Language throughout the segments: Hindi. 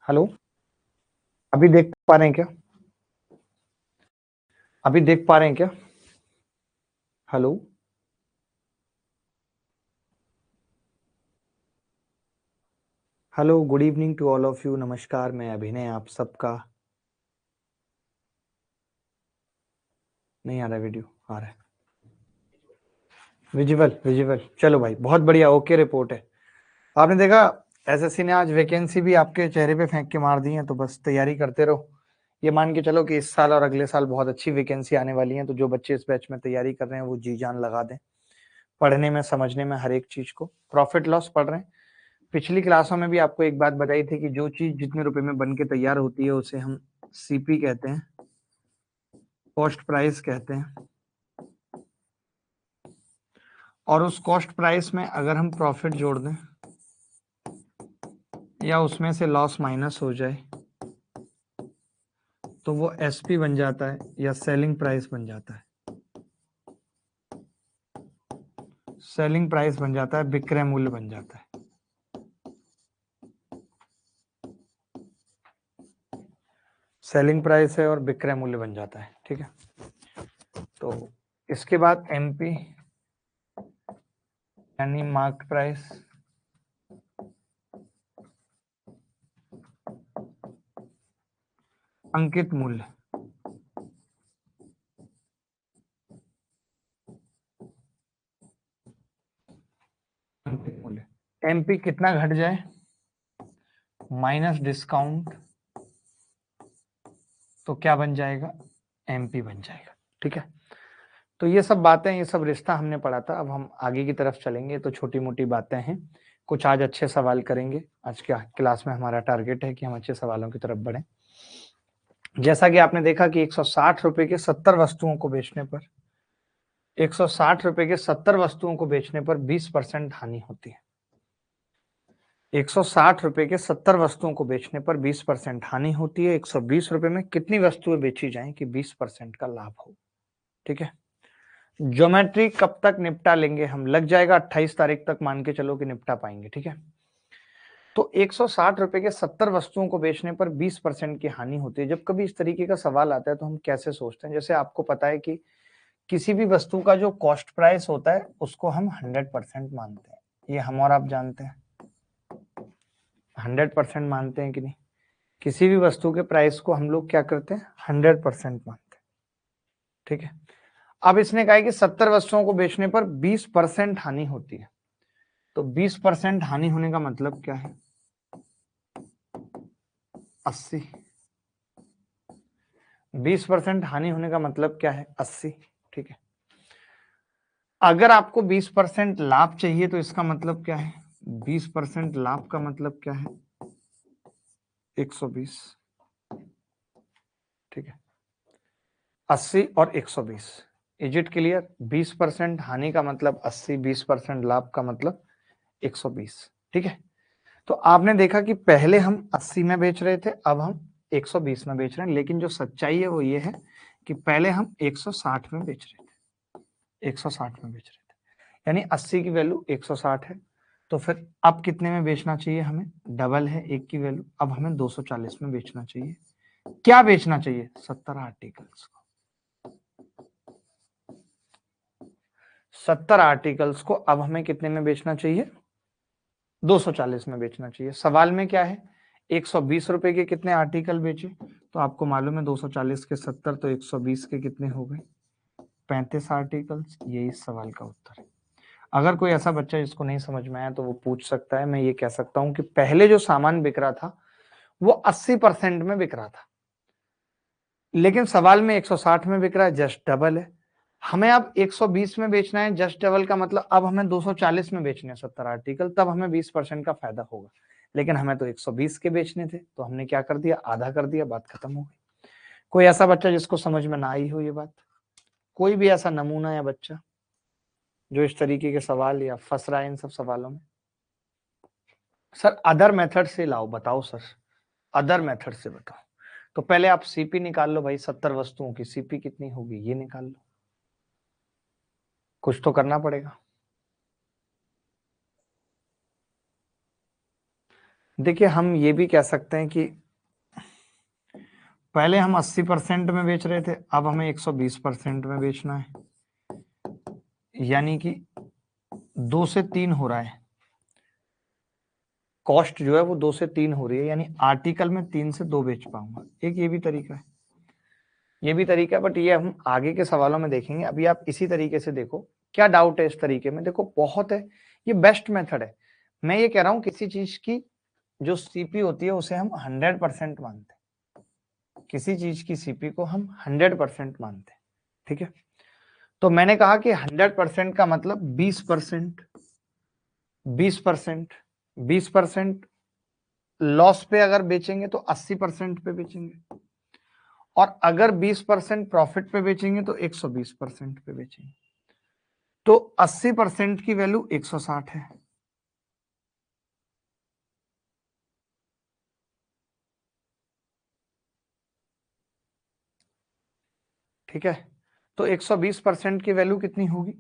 हेलो, अभी देख पा रहे हैं क्या? अभी देख पा रहे हैं क्या? Hello, hello, good evening to all of you. नमस्कार, मैं अभिनय आप सबका। नहीं आ रहा वीडियो? आ रहा है विजिबल विजिबल। चलो भाई, बहुत बढ़िया, ओके रिपोर्ट है। आपने देखा एसएससी ने आज वैकेंसी भी आपके चेहरे पे फेंक के मार दी है, तो बस तैयारी करते रहो। ये मान के चलो कि इस साल और अगले साल बहुत अच्छी वैकेंसी आने वाली है, तो जो बच्चे इस बैच में तैयारी कर रहे हैं वो जी जान लगा दें पढ़ने में, समझने में, हर एक चीज को। प्रॉफिट लॉस पढ़ रहे हैं। पिछली क्लासों में भी आपको एक बात बताई थी कि जो चीज जितने रुपए में बन के तैयार होती है उसे हम सीपी कहते हैं, कॉस्ट प्राइस कहते हैं। और उस कॉस्ट प्राइस में अगर हम प्रॉफिट जोड़ दें या उसमें से लॉस माइनस हो जाए तो वो एसपी बन जाता है या सेलिंग प्राइस बन जाता है। सेलिंग प्राइस बन जाता है, विक्रय मूल्य बन जाता है। सेलिंग प्राइस है और विक्रय मूल्य बन जाता है, ठीक है। तो इसके बाद एमपी यानी मार्केट प्राइस, अंकित मूल्य। अंकित मूल्य एमपी कितना घट जाए माइनस डिस्काउंट तो क्या बन जाएगा? एमपी बन जाएगा, ठीक है। तो ये सब बातें, ये सब रिश्ता हमने पढ़ा था। अब हम आगे की तरफ चलेंगे, तो छोटी मोटी बातें हैं। कुछ आज अच्छे सवाल करेंगे। आज के क्लास में हमारा टारगेट है कि हम अच्छे सवालों की तरफ बढ़ें। जैसा कि आपने देखा कि 160 रुपए के 70 वस्तुओं को बेचने पर 160 रुपए के 70 वस्तुओं को बेचने पर 20% हानि होती है। 160 रुपए के 70 वस्तुओं को बेचने पर 20% हानि होती है। 120 रुपए में कितनी वस्तुएं बेची जाएं कि 20% का लाभ हो, ठीक है। ज्योमेट्री कब तक निपटा लेंगे हम? लग जाएगा 28 तारीख तक, मान के चलो कि निपटा पाएंगे, ठीक है। तो 160 रुपए के 70 वस्तुओं को बेचने पर 20% की हानि होती है। जब कभी इस तरीके का सवाल आता है तो हम कैसे सोचते हैं? जैसे आपको पता है कि किसी भी वस्तु का जो कॉस्ट प्राइस होता है उसको हम 100% मानते हैं। ये हम और आप जानते हैं, 100% मानते हैं कि नहीं? किसी भी वस्तु के प्राइस को हम लोग क्या करते हैं? 100% मानते हैं, ठीक है। अब इसने कहा है कि 70 वस्तुओं को बेचने पर 20% हानि होती है। तो 20% हानि होने का मतलब क्या है? 80। 20% हानि होने का मतलब क्या है? 80, ठीक है। अगर आपको 20% लाभ चाहिए तो इसका मतलब क्या है? 20% लाभ का मतलब क्या है? 120, ठीक है। 80 और 120, इज इट क्लियर? 20% हानि का मतलब 80, 20% लाभ का मतलब 120, ठीक है। तो आपने देखा कि पहले हम 80 में बेच रहे थे, अब हम 120 में बेच रहे हैं, लेकिन जो सच्चाई है वो ये है कि पहले हम 160 में बेच रहे थे, 160 में बेच रहे थे, यानी 80 की वैल्यू 160 है। तो फिर अब कितने में बेचना चाहिए हमें? डबल है एक की वैल्यू, अब हमें 240 में बेचना चाहिए। क्या बेचना चाहिए? 70 आर्टिकल्स को। 70 आर्टिकल्स को अब हमें कितने में बेचना चाहिए? 240 में बेचना चाहिए। सवाल में क्या है? 120 रुपए के कितने आर्टिकल बेचे? तो आपको मालूम है 240 के 70 तो 120 के कितने हो गए? 35 आर्टिकल्स। ये इस सवाल का उत्तर है। अगर कोई ऐसा बच्चा जिसको नहीं समझ में आया तो वो पूछ सकता है। मैं ये कह सकता हूं कि पहले जो सामान बिक रहा था वो 80% में बिक रहा था, लेकिन सवाल में 160 में बिक रहा है, जस्ट डबल है। हमें अब 120 में बेचना है, जस्ट डबल का मतलब अब हमें 240 में बेचने हैं 70 आर्टिकल, तब हमें 20% का फायदा होगा। लेकिन हमें तो 120 के बेचने थे, तो हमने क्या कर दिया? आधा कर दिया, बात खत्म हो गई। कोई ऐसा बच्चा जिसको समझ में ना आई हो ये बात? कोई भी ऐसा नमूना या बच्चा जो इस तरीके के सवाल या फंस रहा है इन सब सवालों में? सर अदर मेथड से लाओ, बताओ सर, अदर मेथड से बताओ। तो पहले आप सीपी निकाल लो भाई, 70 वस्तुओं की सीपी कितनी होगी ये निकाल लो। कुछ तो करना पड़ेगा। देखिए हम ये भी कह सकते हैं कि पहले हम 80% में बेच रहे थे, अब हमें 120% में बेचना है, यानी कि 2 से 3 हो रहा है, कॉस्ट जो है वो 2 से 3 हो रही है, यानी आर्टिकल में 3 से 2 बेच पाऊंगा। एक ये भी तरीका है, ये भी तरीका है, बट ये हम आगे के सवालों में देखेंगे। अभी आप इसी तरीके से देखो, क्या डाउट है इस तरीके में, देखो बहुत है, ये बेस्ट मेथड है। मैं ये कह रहा हूं किसी चीज की जो सीपी होती है उसे हम 100% मानते हैं, किसी चीज की सीपी को हम 100% मानते हैं, ठीक है। तो मैंने कहा कि 100% का मतलब 20%, 20%, 20% लॉस पे अगर बेचेंगे तो 80% पे बेचेंगे, और अगर 20% प्रॉफिट पे बेचेंगे तो 120% पे बेचेंगे। तो 80% की वैल्यू 160 है, ठीक है। तो 120% की वैल्यू कितनी होगी,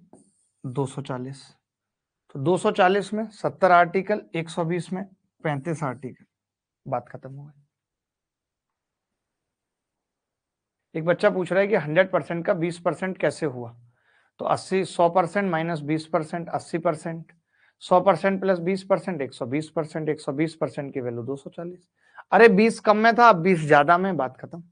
240। तो 240 में 70 आर्टिकल, 120 में 35 आर्टिकल, बात खत्म हो गई। एक बच्चा पूछ रहा है कि 100% का 20% कैसे हुआ, तो 80, 100% माइनस 20%, 80%, 100% प्लस 20%, 120%, 120% की वैल्यू 240। अरे 20 कम में था, अब 20 ज्यादा में, बात खत्म।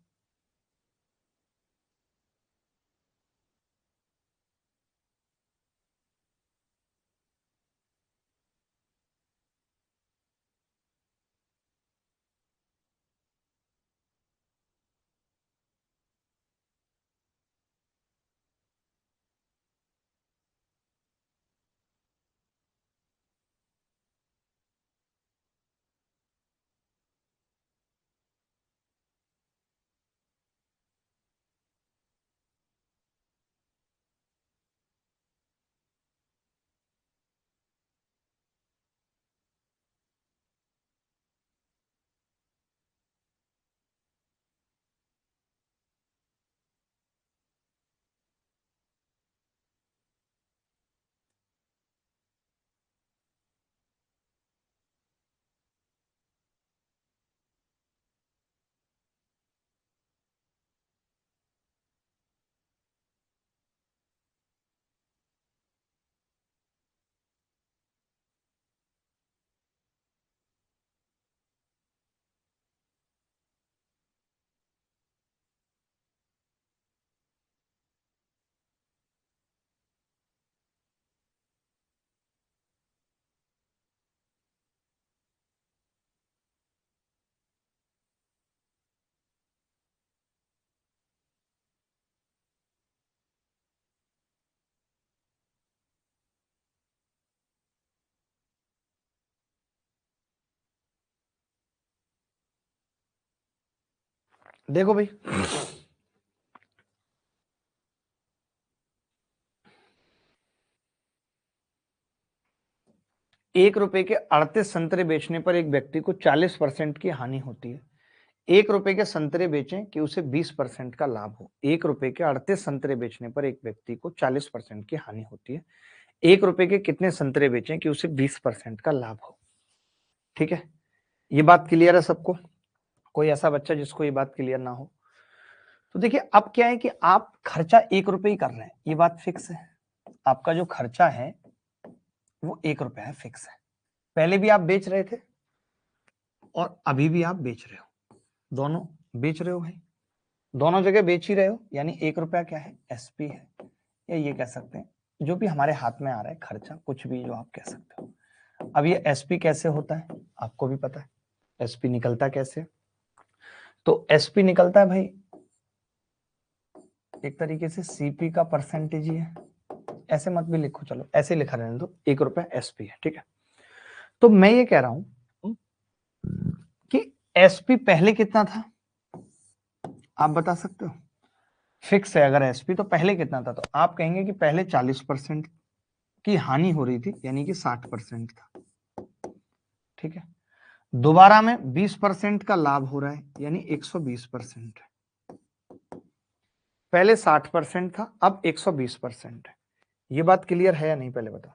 देखो भाई, 1 रुपए के 38 संतरे बेचने पर एक व्यक्ति को 40% की हानि होती है। 1 रुपए के संतरे बेचें कि उसे 20% का लाभ हो। 1 रुपए के 38 संतरे बेचने पर एक व्यक्ति को 40% की हानि होती है। 1 रुपए के कितने संतरे बेचें कि उसे 20% का लाभ हो, ठीक है। ये बात क्लियर है सबको? कोई ऐसा बच्चा जिसको ये बात क्लियर ना हो? तो देखिए अब क्या है कि आप खर्चा 1 रुपए ही कर रहे हैं, ये बात फिक्स है। आपका जो खर्चा है वो 1 रुपया है, फिक्स है। पहले भी आप बेच रहे थे और अभी भी आप बेच रहे हो, दोनों बेच रहे हो भाई, दोनों जगह बेच ही रहे हो, यानी 1 रुपया क्या है, एसपी है, या ये कह सकते हैं जो भी हमारे हाथ में आ रहा है खर्चा, कुछ भी जो आप कह सकते हो। अब ये एसपी कैसे होता है आपको भी पता है, एसपी निकलता कैसे? तो एसपी निकलता है भाई एक तरीके से सीपी का परसेंटेज ही है। ऐसे मत भी लिखो, चलो ऐसे लिखा रहने दो, 1 रुपया एसपी है, ठीक है। तो मैं ये कह रहा हूं कि एसपी पहले कितना था, आप बता सकते हो? फिक्स है अगर एसपी, तो पहले कितना था? तो आप कहेंगे कि पहले 40% की हानि हो रही थी, यानी कि 60% था, ठीक है। दोबारा में 20% का लाभ हो रहा है, यानी 120%। पहले 60% था, अब 120% है। ये बात क्लियर है या नहीं, पहले बताओ।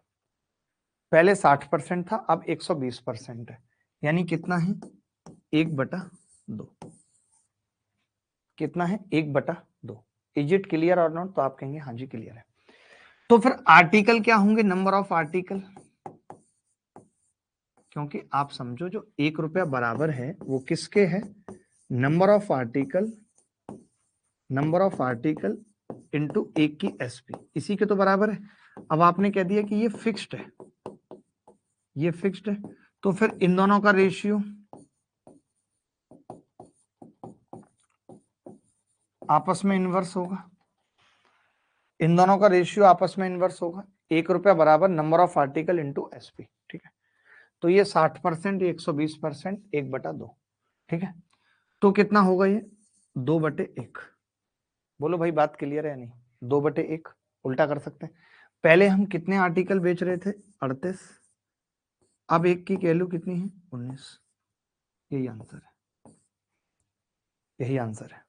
पहले 60% था, अब 120% है, यानी कितना है 1/2, कितना है 1/2। इज इट क्लियर और नॉट? तो आप कहेंगे हाँ जी क्लियर है। तो फिर आर्टिकल क्या होंगे? नंबर ऑफ आर्टिकल, क्योंकि आप समझो जो 1 रुपया बराबर है वो किसके है? Number of article, number of article into 1 की एसपी, इसी के तो बराबर है। अब आपने कह दिया कि ये फिक्स्ड है, ये फिक्स्ड है, तो फिर इन दोनों का रेशियो आपस में इनवर्स होगा, इन दोनों का रेशियो आपस में इनवर्स होगा। 1 रुपया बराबर number of article into SP, ठीक है। तो ये 60%, 120%, 1/2, ठीक है। तो कितना होगा ये? 2/1। बोलो भाई बात क्लियर है या नहीं? 2/1 उल्टा कर सकते हैं। पहले हम कितने आर्टिकल बेच रहे थे? 38। अब 1 की वैल्यू कितनी है? 19। यही आंसर है, यही आंसर है।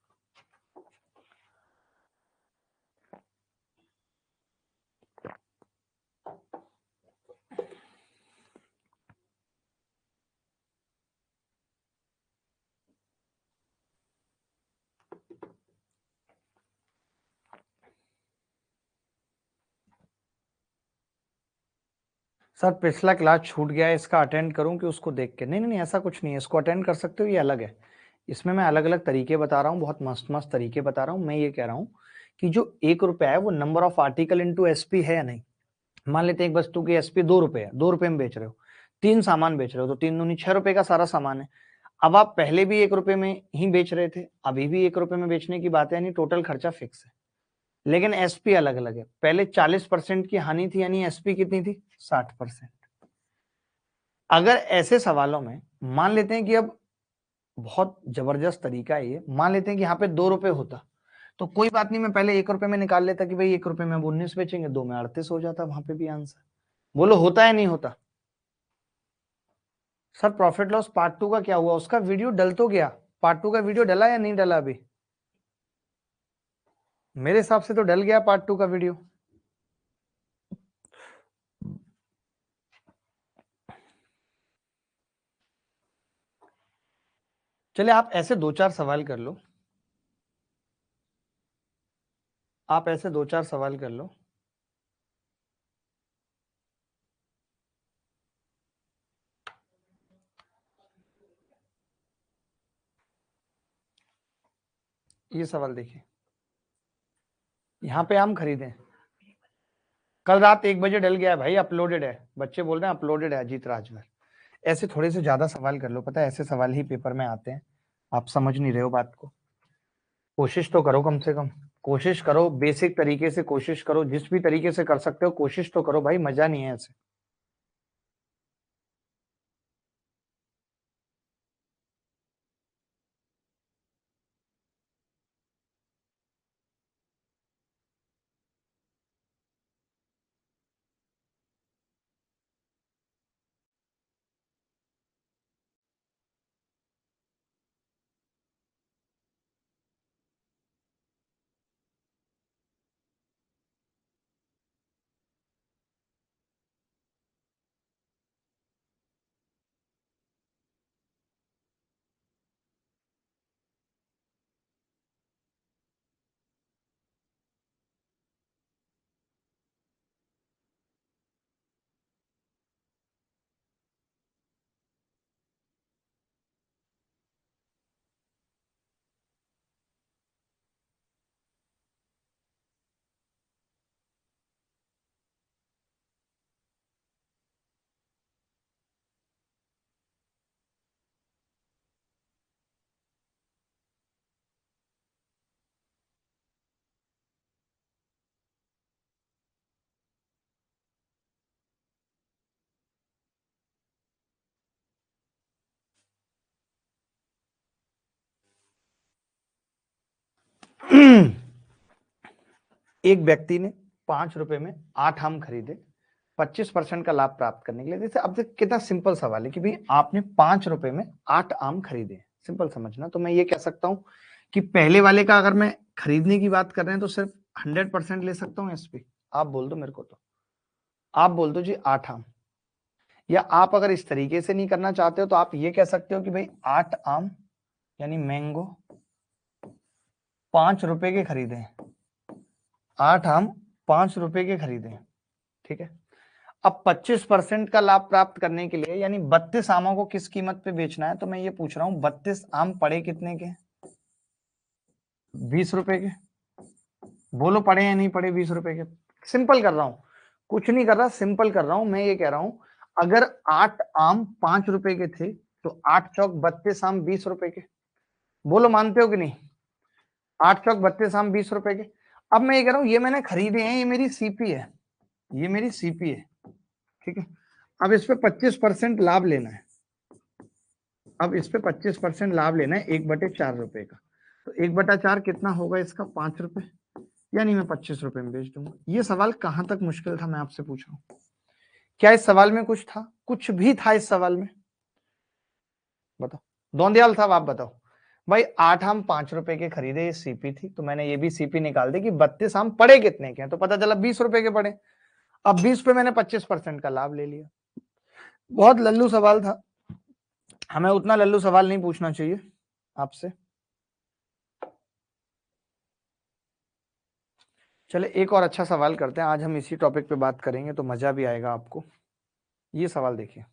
सर पिछला क्लास छूट गया है, इसका अटेंड करूं कि उसको देख के? नहीं नहीं नहीं, ऐसा कुछ नहीं है, इसको अटेंड कर सकते हो, ये अलग है। इसमें मैं अलग अलग तरीके बता रहा हूँ, बहुत मस्त मस्त तरीके बता रहा हूँ। मैं ये कह रहा हूँ कि जो 1 रुपया है वो number of article into SP है या नहीं। मान लेते हैं एक वस्तु की एसपी 2 रुपये है, 2 रुपये में बेच रहे हो, 3 सामान बेच रहे हो, तो 3 दूनी 6 रुपए का सारा सामान है। अब आप पहले भी 1 रुपये में ही बेच रहे थे, अभी भी 1 रुपये में बेचने की बात है, यानी टोटल खर्चा फिक्स है। लेकिन एसपी अलग अलग है। पहले 40% की हानि थी, यानी एसपी कितनी थी? 60%। अगर ऐसे सवालों में मान लेते हैं कि अब बहुत जबरदस्त तरीका है ये, मान लेते हैं कि यहाँ पे 2 रुपए होता, तो कोई बात नहीं, मैं पहले 1 रुपए में निकाल लेता कि भाई 1 रुपए में अब 19 बेचेंगे, 2 में 38 हो जाता, वहां पे भी आंसर। बोलो होता है नहीं होता? सर प्रॉफिट लॉस पार्ट 2 का क्या हुआ? उसका वीडियो डल तो गया, पार्ट 2 का वीडियो डला या नहीं डला अभी? मेरे हिसाब से तो डल गया पार्ट 2 का वीडियो। चले आप ऐसे 2-4 सवाल कर लो, आप ऐसे 2-4 सवाल कर लो। ये सवाल देखिए, यहाँ पे आम खरीदें, कल रात 1 बजे डल गया है भाई, अपलोडेड है, बच्चे बोल रहे हैं अपलोडेड है अजीत राजभर। ऐसे थोड़े से ज्यादा सवाल कर लो, पता है ऐसे सवाल ही पेपर में आते हैं। आप समझ नहीं रहे हो बात को, कोशिश तो करो, कम से कम कोशिश करो, बेसिक तरीके से कोशिश करो, जिस भी तरीके से कर सकते हो कोशिश तो करो भाई, मजा नहीं है ऐसे। एक व्यक्ति ने 5 रुपए में 8 आम खरीदे, 25% का लाभ प्राप्त करने के लिए। जैसे अब देख कितना सिंपल सवाल है कि भाई आपने 5 रुपए में 8 आम खरीदे, सिंपल समझना। तो मैं ये कह सकता हूं कि पहले वाले का अगर मैं खरीदने की बात कर रहे हैं तो सिर्फ 100% ले सकता हूँ एसपी। आप बोल दो मेरे को, तो आप बोल दो जी 8 आम। या आप अगर इस तरीके से नहीं करना चाहते हो तो आप ये कह सकते हो कि भाई 8 आम यानी मैंगो 5 रुपए के खरीदे, 8 आम 5 रुपए के खरीदे, ठीक है। अब 25% का लाभ प्राप्त करने के लिए यानी 32 आमों को किस कीमत पे बेचना है, तो मैं ये पूछ रहा हूं 32 आम पड़े कितने के, 20 रुपए के। बोलो पड़े या नहीं पड़े 20 रुपए के। सिंपल कर रहा हूं, कुछ नहीं कर रहा, सिंपल कर रहा हूं। मैं ये कह रहा हूं अगर 8 आम 5 रुपए के थे तो 8 चौक 32 आम 20 रुपए के। बोलो मानते हो कि नहीं? 8 चौक 32 आम 20 रुपए के। अब मैं ये कह रहा हूं ये मैंने खरीदे हैं, ये मेरी सीपी है, ये मेरी सीपी है, ठीक है। अब इस पे 25% लाभ लेना है, अब इस पे 25% लाभ लेना है 1/4 रुपए का। तो 1/4 कितना होगा इसका, 5 रुपए, यानी मैं 25 रुपए में बेच दूंगा। ये सवाल कहां तक मुश्किल था मैं आपसे पूछ रहा हूं। क्या इस सवाल में कुछ था? कुछ भी था इस सवाल में? बताओ दौंदियाल साहब, आप बताओ। भाई 8 आम 5 रुपए के खरीदे, ये सीपी थी, तो मैंने ये भी सीपी निकाल दी कि 32 आम पड़े कितने के हैं, तो पता चला 20 रुपए के पड़े। अब 20 पे मैंने 25% का लाभ ले लिया। बहुत लल्लू सवाल था, हमें उतना लल्लू सवाल नहीं पूछना चाहिए आपसे। चले एक और अच्छा सवाल करते हैं, आज हम इसी टॉपिक पे बात करेंगे तो मजा भी आएगा आपको। ये सवाल देखिए,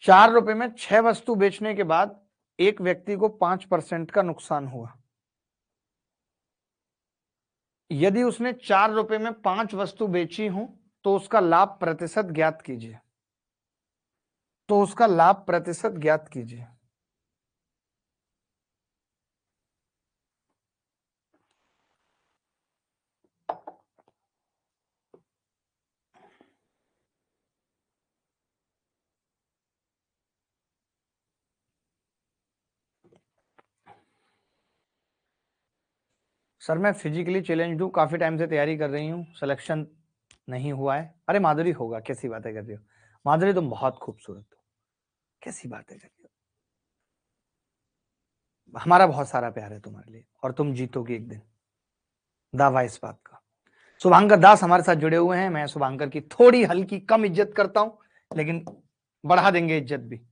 4 रुपए में 6 वस्तु बेचने के बाद एक व्यक्ति को 5% का नुकसान हुआ। यदि उसने 4 रुपए में 5 वस्तु बेची हो तो उसका लाभ प्रतिशत ज्ञात कीजिए, तो उसका लाभ प्रतिशत ज्ञात कीजिए। सर मैं फिजिकली चैलेंज हूँ, काफी टाइम से तैयारी कर रही हूँ, सिलेक्शन नहीं हुआ है। अरे माधुरी होगा, कैसी बातें कर रही हो माधुरी, तुम बहुत खूबसूरत हो, कैसी बातें कर रही हो। हमारा बहुत सारा प्यार है तुम्हारे लिए और तुम जीतोगी एक दिन, दावा इस बात का। शुभांकर दास हमारे साथ जुड़े हुए हैं, मैं शुभांकर की थोड़ी हल्की कम इज्जत करता हूं लेकिन बढ़ा देंगे इज्जत भी।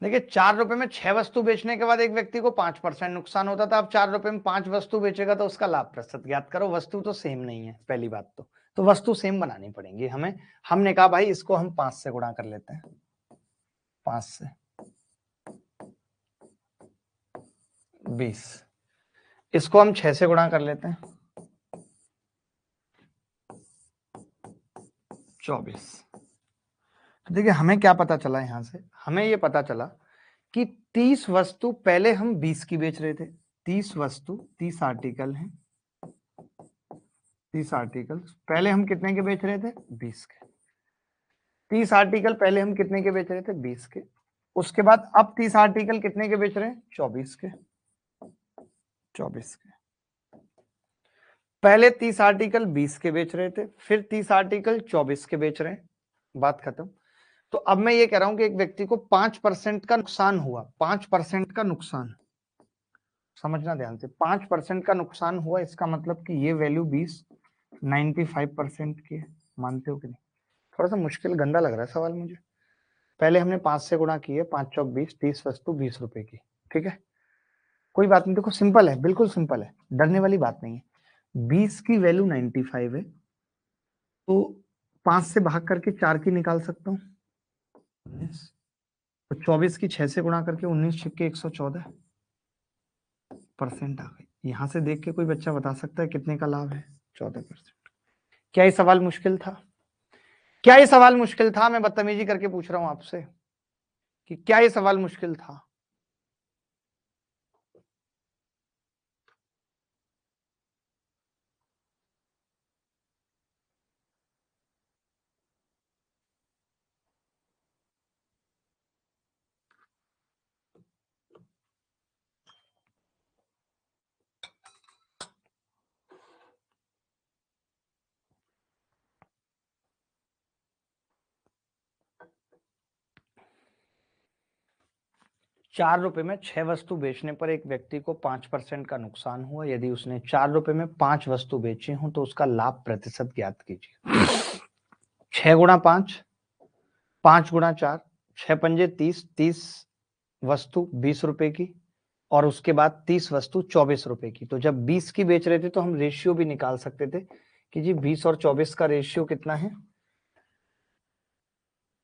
देखिए 4 रुपए में 6 वस्तु बेचने के बाद एक व्यक्ति को 5% नुकसान होता था। अब 4 रुपए में 5 वस्तु बेचेगा तो उसका लाभ प्रतिशत ज्ञात करो। वस्तु तो सेम नहीं है, पहली बात तो वस्तु सेम बनानी पड़ेंगी हमें। हमने कहा भाई इसको हम 5 से गुणा कर लेते हैं, 5 से 20, इसको हम 6 से गुणा कर लेते हैं, 24। देखिए हमें क्या पता चला यहां से, हमें ये पता चला कि 30 वस्तु पहले हम 20 की बेच रहे थे। 30 वस्तु, 30 आर्टिकल हैं, 30 आर्टिकल पहले हम कितने के बेच रहे थे, 20 के। 30 आर्टिकल पहले हम कितने के बेच रहे थे, 20 के। उसके बाद अब 30 आर्टिकल कितने के बेच रहे हैं, 24 के, 24 के। पहले 30 आर्टिकल 20 के बेच रहे थे, फिर 30 आर्टिकल 24 के बेच रहे हैं, बात खत्म। तो अब मैं ये कह रहा हूं कि एक व्यक्ति को 5% का नुकसान हुआ, 5% का नुकसान, समझना ध्यान से, 5% का नुकसान हुआ, इसका मतलब कि ये वैल्यू 20 95% की है। मानते हो कि नहीं? थोड़ा सा मुश्किल गंदा लग रहा है सवाल मुझे। पहले हमने 5 से गुणा किए, 5 चौक 20, 30 वस्तु 20 रुपए की, ठीक है, कोई बात नहीं, देखो सिंपल है, बिल्कुल सिंपल है, डरने वाली बात नहीं है। 20 की वैल्यू 95 है, तो 5 से भाग करके 4 की निकाल सकता हूँ, 19, तो 24 की 6 से गुणा करके 19 छिक्के 114% आ गई। यहां से देख के कोई बच्चा बता सकता है कितने का लाभ है? 14%। क्या ये सवाल मुश्किल था? क्या ये सवाल मुश्किल था? मैं बदतमीजी करके पूछ रहा हूं आपसे कि क्या ये सवाल मुश्किल था? 4 रुपए में 6 वस्तु बेचने पर एक व्यक्ति को 5% का नुकसान हुआ। यदि उसने 4 रुपए में 5 वस्तु बेची हो तो उसका लाभ प्रतिशत ज्ञात कीजिए। 6 गुणा 5, 5 गुणा 4, 6 पंजे 30, 30 वस्तु 20 रुपए की, और उसके बाद 30 वस्तु 24 रुपए की। तो जब 20 की बेच रहे थे तो हम रेशियो भी निकाल सकते थे कि जी 20 और 24 का रेशियो कितना है?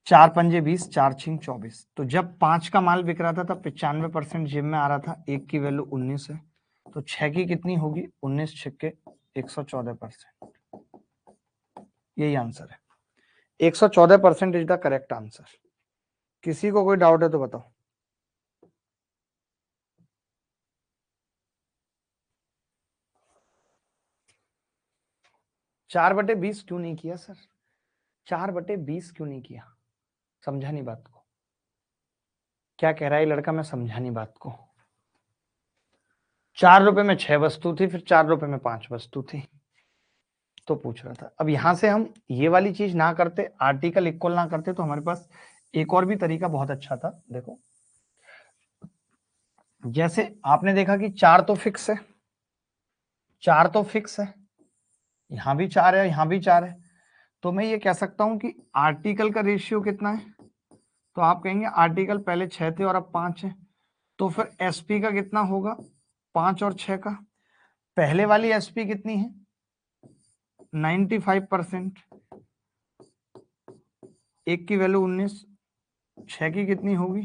4 पंजे 20, 4 छिंग 24। तो जब 5 का माल बिक रहा था तब 95% जेब में आ रहा था, एक की वैल्यू 19 है, तो 6 की कितनी होगी? 19 छिक्के 114%। यही आंसर है, 114% इज द करेक्ट आंसर। किसी को कोई डाउट है तो बताओ। 4/20 क्यों नहीं किया सर? 4/20 क्यों नहीं किया? समझा नहीं बात को। क्या कह रहा है लड़का? मैं समझा नहीं बात को। 4 रुपए में 6 वस्तु थी, फिर 4 रुपए में 5 वस्तु थी, तो पूछ रहा था। अब यहां से हम ये वाली चीज ना करते, आर्टिकल इक्वल ना करते, तो हमारे पास एक और भी तरीका बहुत अच्छा था। देखो, जैसे आपने देखा कि 4 तो फिक्स है, 4 तो फिक्स है, यहां भी 4 है, यहां भी 4 है, तो मैं ये कह सकता हूं कि आर्टिकल का रेशियो कितना है? तो आप कहेंगे आर्टिकल पहले 6 थे और अब 5 है, तो फिर एसपी का कितना होगा? 5 और 6 का। पहले वाली एसपी कितनी है? 95%, एक की वैल्यू 19, 6 की कितनी होगी?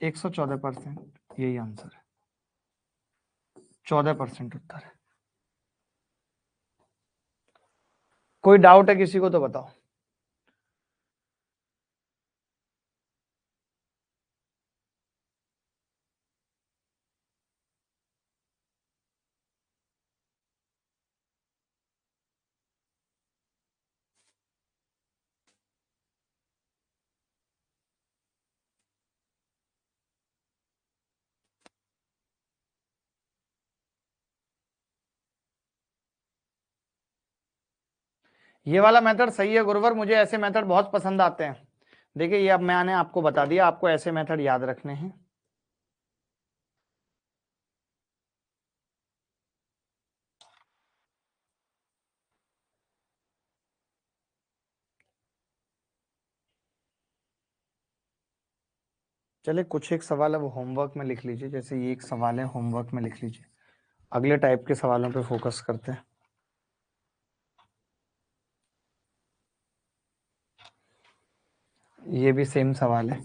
114%। यही आंसर है, 14% उत्तर है। कोई डाउट है किसी को तो बताओ। ये वाला मेथड सही है गुरुवर, मुझे ऐसे मेथड बहुत पसंद आते हैं। देखिए, ये अब मैंने आपको बता दिया, आपको ऐसे मेथड याद रखने हैं। चलिए, कुछ एक सवाल है वो होमवर्क में लिख लीजिए, जैसे ये एक सवाल है, होमवर्क में लिख लीजिए। अगले टाइप के सवालों पे फोकस करते हैं। ये भी सेम सवाल है,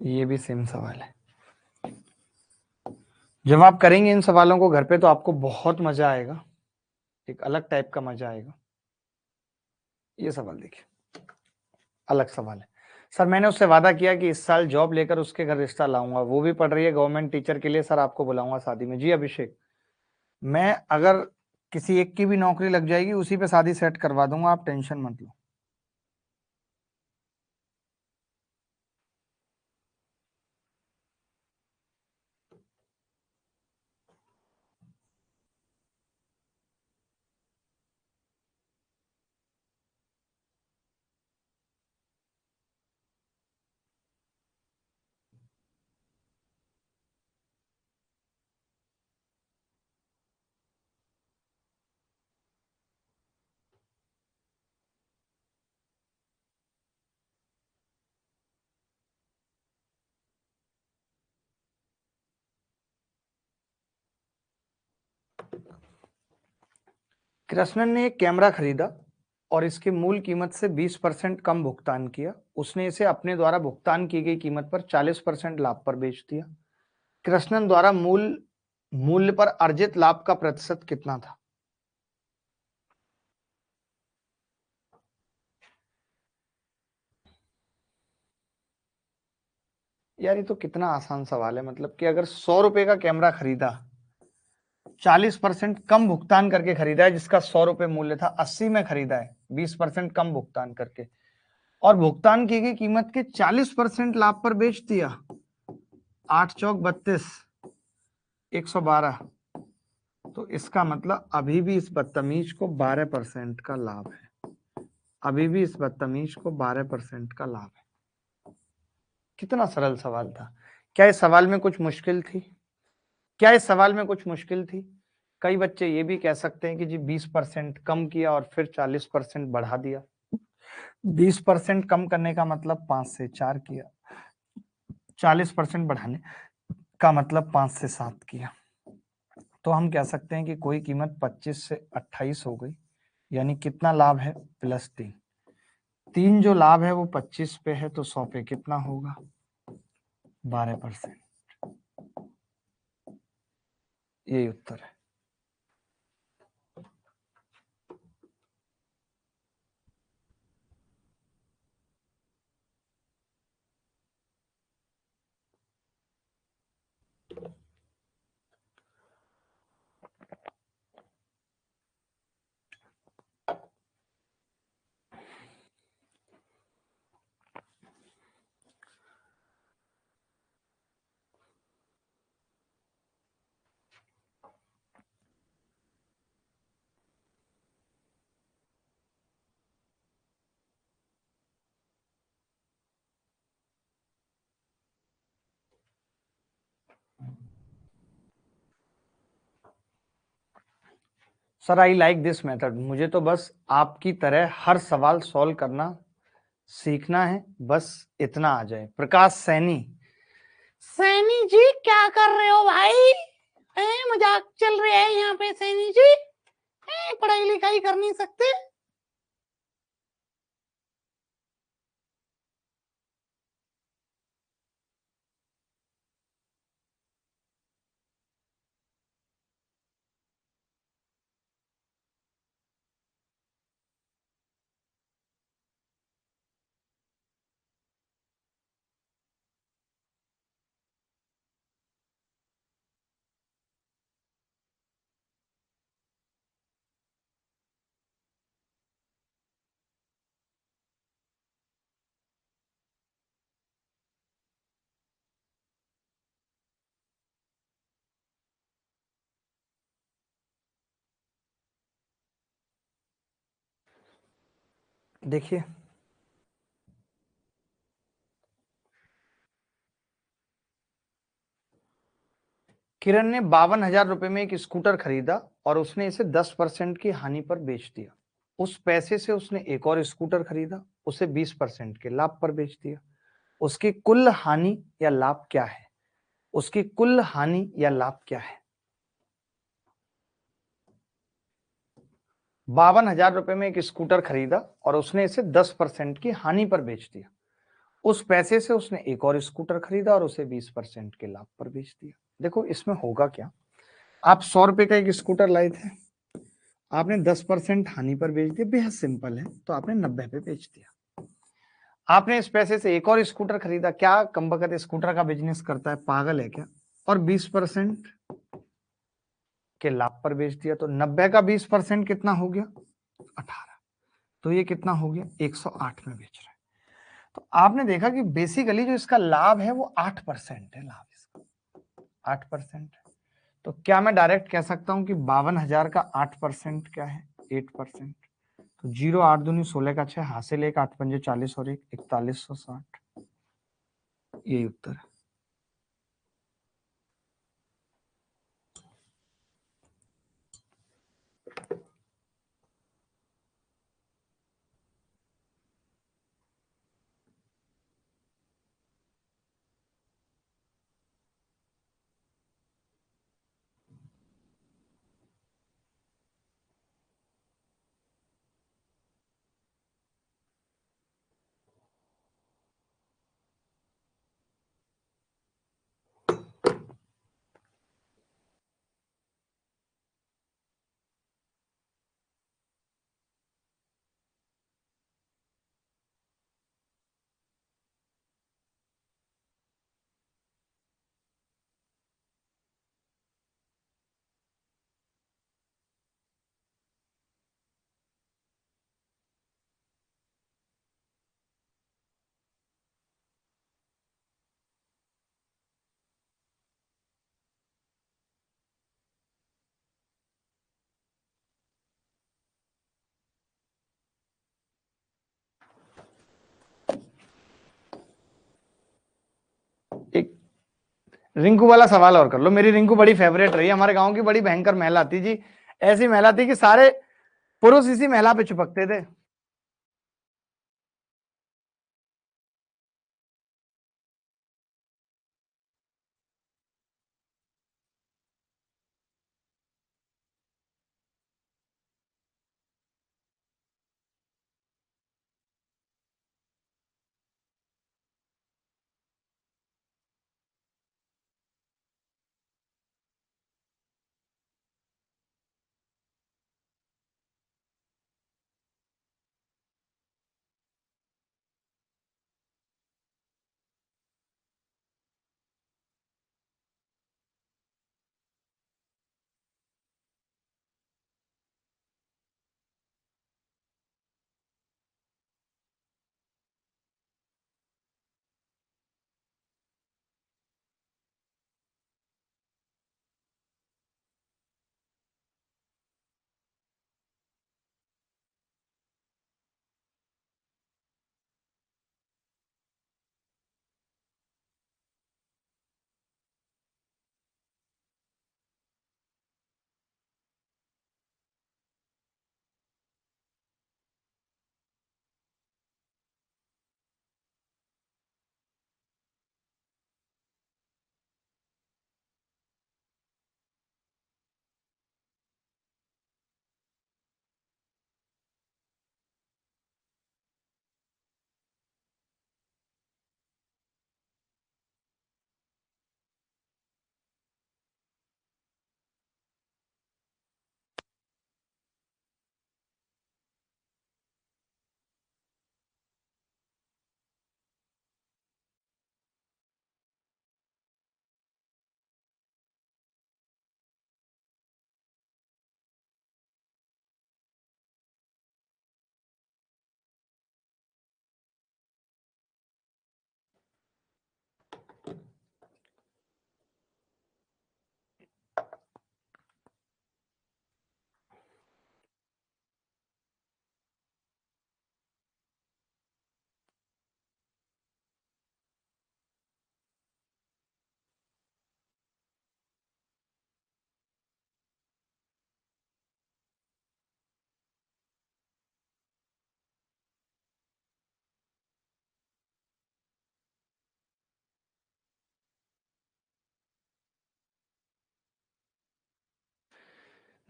ये भी सेम सवाल है। जब आप करेंगे इन सवालों को घर पे तो आपको बहुत मजा आएगा, एक अलग टाइप का मजा आएगा। ये सवाल देखिए, अलग सवाल है। सर, मैंने उससे वादा किया कि इस साल जॉब लेकर उसके घर रिश्ता लाऊंगा, वो भी पढ़ रही है गवर्नमेंट टीचर के लिए, सर आपको बुलाऊंगा शादी में। जी अभिषेक, मैं अगर किसी एक की भी नौकरी लग जाएगी उसी पे शादी सेट करवा दूंगा, आप टेंशन मत लो। कृष्णन ने एक कैमरा खरीदा और इसकी मूल कीमत से 20% कम भुगतान किया। उसने इसे अपने द्वारा भुगतान की गई कीमत पर 40% लाभ पर बेच दिया। कृष्णन द्वारा मूल्य पर अर्जित लाभ का प्रतिशत कितना था? यार ये तो कितना आसान सवाल है। मतलब कि अगर 100 रुपए का कैमरा खरीदा, 40% कम भुगतान करके खरीदा है, जिसका 100 रुपए मूल्य था, 80 में खरीदा है 20% कम भुगतान करके, और भुगतान की गई कीमत के 40% लाभ पर बेच दिया। 8 चौक 32, 112। तो इसका मतलब अभी भी इस बदतमीज को 12% का लाभ है। अभी भी इस बदतमीज को 12% का लाभ है। कितना सरल सवाल था। क्या इस सवाल में कुछ मुश्किल थी? क्या इस सवाल में कुछ मुश्किल थी? कई बच्चे ये भी कह सकते हैं कि जी 20% कम किया और फिर 40% बढ़ा दिया। 20% कम करने का मतलब 5 से 4 किया, 40% बढ़ाने का मतलब 5 से 7 किया। तो हम कह सकते हैं कि कोई कीमत 25 से 28 हो गई, यानी कितना लाभ है? +3। 3 जो लाभ है वो 25 पे है, तो 100 पे कितना होगा? 12%। यही उत्तर है। Sir I like this method. मुझे तो बस आपकी तरह हर सवाल सॉल्व करना सीखना है, बस इतना आ जाए। प्रकाश सैनी। सैनी जी क्या कर रहे हो भाई? मजाक चल रहा है यहाँ पे सैनी जी? पढ़ाई लिखाई कर नहीं सकते? देखिए, किरण ने 52,000 रुपए में एक स्कूटर खरीदा और उसने इसे 10% की हानि पर बेच दिया। उस पैसे से उसने एक और स्कूटर खरीदा, उसे 20% के लाभ पर बेच दिया। उसकी कुल हानि या लाभ क्या है? उसकी कुल हानि या लाभ क्या है? 52,000 रुपए में एक स्कूटर खरीदा और उसने इसे 10% की हानि पर बेच दिया। उस पैसे से उसने एक और स्कूटर खरीदा और उसे 20% के लाभ पर बेच दिया। देखो इसमें होगा क्या, आप 100 रुपए का एक स्कूटर लाए थे, आपने 10% हानि पर बेच दिया, बेहद सिंपल है, तो आपने 90 पे बेच दिया। आपने इस पैसे से एक और स्कूटर खरीदा, क्या कमबख्त स्कूटर का बिजनेस करता है, पागल है क्या? और 20% के लाभ पर बेच दिया। तो 90 का 20% कितना हो गया? 18। तो ये कितना हो गया? 108 में बेच रहा है। तो आपने देखा कि बेसिकली जो इसका लाभ है वो 8% है। लाभ इसका 8% है। तो क्या मैं डायरेक्ट कह सकता हूं कि 52,000 का 8% क्या है? 8%। तो 0 8 दूनी 16 का 6, हासिल 1 8 पंजे 40 और 1 4160। यही उत्तर है। रिंकू वाला सवाल और कर लो। मेरी रिंकू बड़ी फेवरेट रही, हमारे गांव की बड़ी भयंकर महिला थी जी। ऐसी महिला थी कि सारे पुरुष इसी महिला पे चिपकते थे।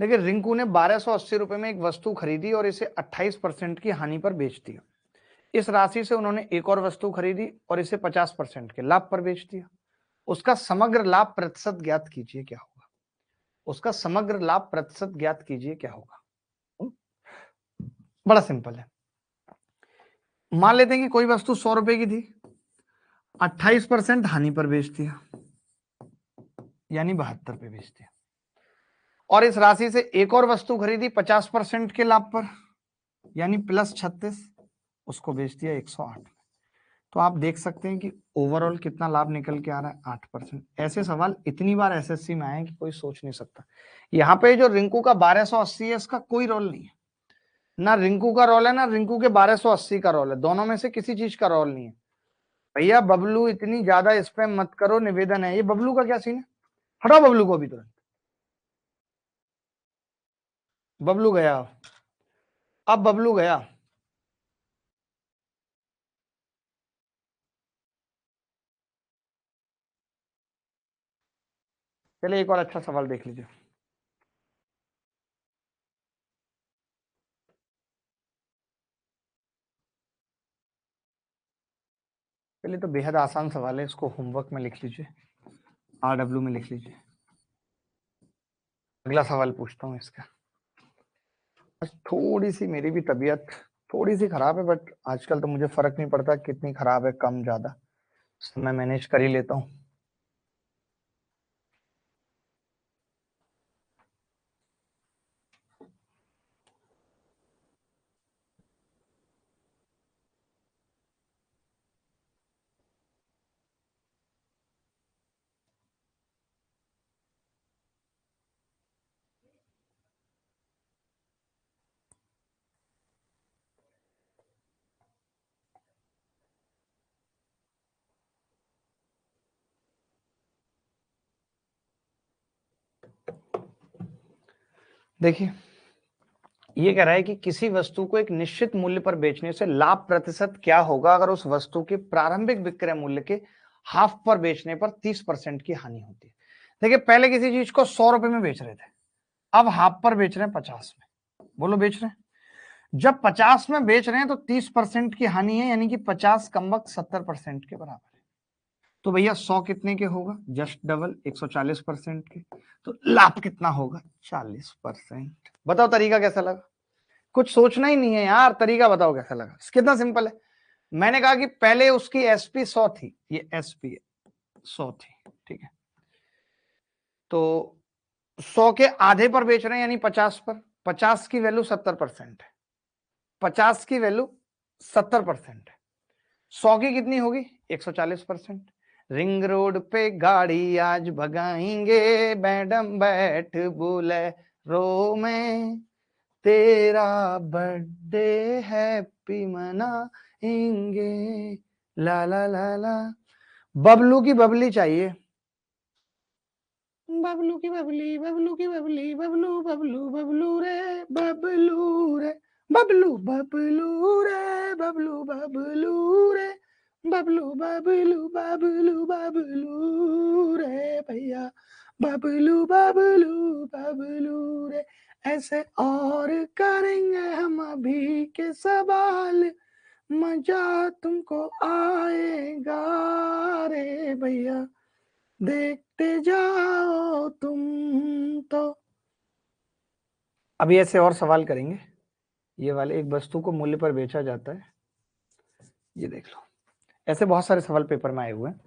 देखिए, रिंकू ने 1280 रुपए में एक वस्तु खरीदी और इसे 28% की हानि पर बेच दिया। इस राशि से उन्होंने एक और वस्तु खरीदी और इसे 50% के लाभ पर बेच दिया। उसका समग्र लाभ प्रतिशत ज्ञात कीजिए क्या होगा। उसका समग्र लाभ प्रतिशत ज्ञात कीजिए क्या होगा। बड़ा सिंपल है। मान लेते हैं कि कोई वस्तु 100 रुपए की थी, 28% हानि पर बेच दिया, यानी 72 पे बेच दिया। और इस राशि से एक और वस्तु खरीदी 50% के लाभ पर, यानी +36, उसको बेच दिया 108। तो आप देख सकते हैं कि ओवरऑल कितना लाभ निकल के आ रहा है, 8%। ऐसे सवाल इतनी बार एसएससी में आए कि कोई सोच नहीं सकता। यहाँ पे जो रिंकू का 1280 है, इसका कोई रोल नहीं है। ना रिंकू का रोल है, ना रिंकू के 1280 का रोल है। दोनों में से किसी चीज का रोल नहीं है। भैया बबलू इतनी ज्यादा इस पे मत करो, निवेदन है। ये बबलू का क्या सीन है? हटाओ बबलू को अभी तुरंत। बबलू गया, अब बबलू गया। चलिए एक और अच्छा सवाल देख लीजिए। चलिए, तो बेहद आसान सवाल है, इसको होमवर्क में लिख लीजिए, RW में लिख लीजिए। अगला सवाल पूछता हूँ इसका। आज थोड़ी सी मेरी भी तबीयत थोड़ी सी खराब है, बट आजकल तो मुझे फर्क नहीं पड़ता कितनी खराब है, कम ज्यादा मैं मैनेज कर ही लेता हूँ। देखिए ये कह रहा है कि किसी वस्तु को एक निश्चित मूल्य पर बेचने से लाभ प्रतिशत क्या होगा अगर उस वस्तु के प्रारंभिक विक्रय मूल्य के हाफ पर बेचने पर 30% की हानि होती है। देखिए पहले किसी चीज को 100 रुपए में बेच रहे थे, अब हाफ पर बेच रहे हैं 50 में। बोलो बेच रहे हैं, जब 50 में बेच रहे हैं तो 30% की हानि है, यानी कि 50 कमबख्त 70% के बराबर है। तो भैया 100 कितने के होगा, जस्ट डबल 140% के, तो लाभ कितना होगा 40%। बताओ तरीका कैसा लगा, कुछ सोचना ही नहीं है यार, तरीका बताओ कैसा लगा, कितना सिंपल है। मैंने कहा कि पहले उसकी एसपी 100 थी, ये एसपी 100 थी, ठीक है, तो 100 के आधे पर बेच रहे हैं यानी 50 पर, 50 की वैल्यू 70% है, 50 की वैल्यू 70% है, 100 की कितनी होगी 140%। रिंग रोड पे गाड़ी आज भगाएंगे, मैडम बैठ बोलेरो में, तेरा बर्थडे हैप्पी मनाएंगे, ला ला ला ला। बबलू की बबली चाहिए, बबलू की बबली, बबलू की बबली, बबलू बबलू बबलू रे, बबलू रे, बबलू बबलू रे, बबलू बबलू रे, बबलू बबलू बबलू बबलू रे भैया, बबलू बबलू बबलू रे। ऐसे और करेंगे हम अभी के सवाल, मजा तुमको आएगा रे भैया, देखते जाओ तुम तो। अभी ऐसे और सवाल करेंगे, ये वाले, एक वस्तु को मूल्य पर बेचा जाता है, ये देख लो, ऐसे बहुत सारे सवाल पेपर में आए हुए हैं।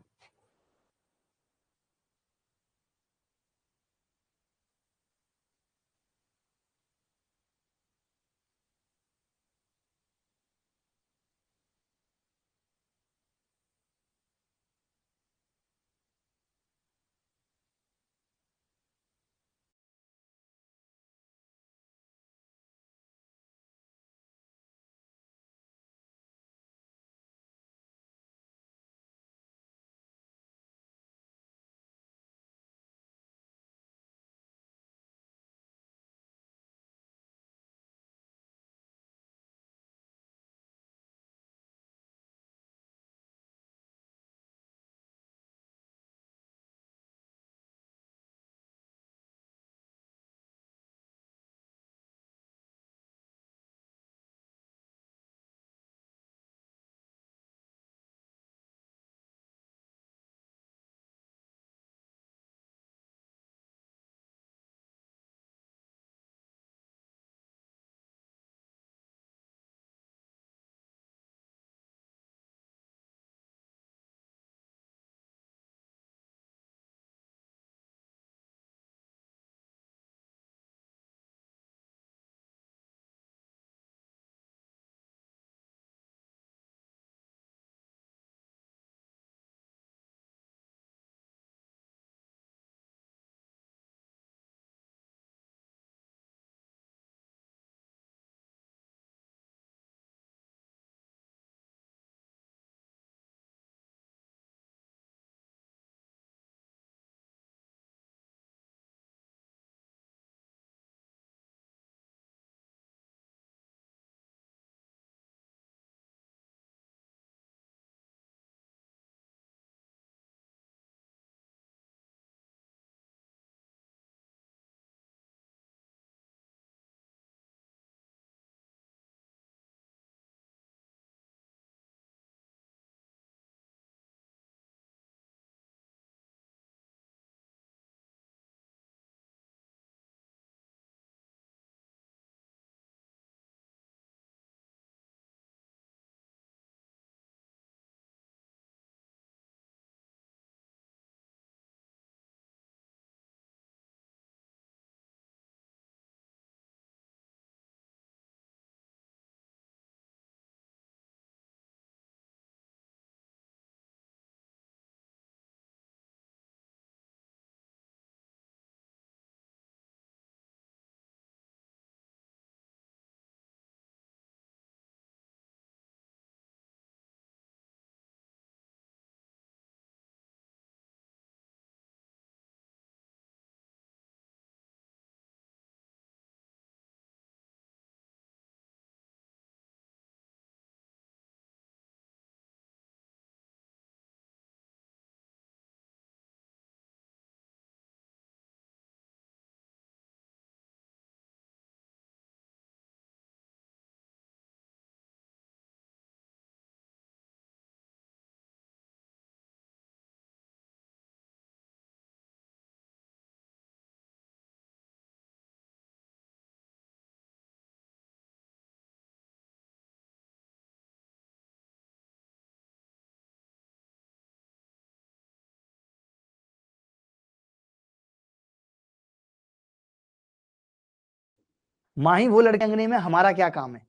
माही वो लड़के अंगने में, हमारा क्या काम है।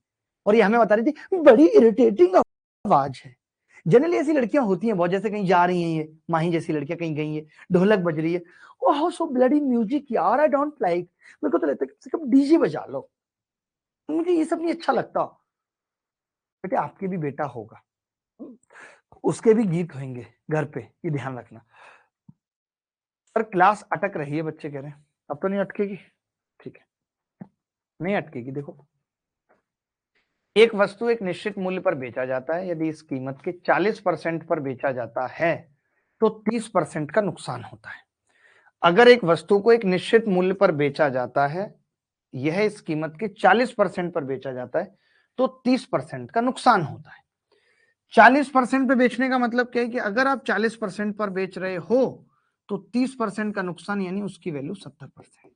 और ये हमें बता रही थी बड़ी इरिटेटिंग आवाज है। जनरली ऐसी लड़कियां होती हैं बहुत, जैसे कहीं जा रही हैं, ये माही जैसी लड़कियां कहीं गई है, ढोलक बज रही है, ओह सो ब्लडी म्यूजिक यार, आई डोंट लाइक, मेरे को तो लगता है कम से कम डीजे बजा लो, मुझे ये सब नहीं अच्छा लगता। बेटे आपके भी बेटा होगा, उसके भी गीत होंगे घर पे, ये ध्यान रखना। पर क्लास अटक रही है, बच्चे कह रहे हैं, अब तो नहीं अटकेगी, ठीक है नहीं अटकेगी। देखो, एक वस्तु एक निश्चित मूल्य पर बेचा जाता है, यदि इस कीमत के 40% पर बेचा जाता है तो 30% का नुकसान होता है। अगर एक वस्तु को एक निश्चित मूल्य पर बेचा जाता है, यह इस कीमत के 40% पर बेचा जाता है तो 30% का नुकसान होता है। 40% पे बेचने का मतलब क्या है कि अगर आप 40% पर बेच रहे हो तो 30% का नुकसान, यानी उसकी वैल्यू 70%।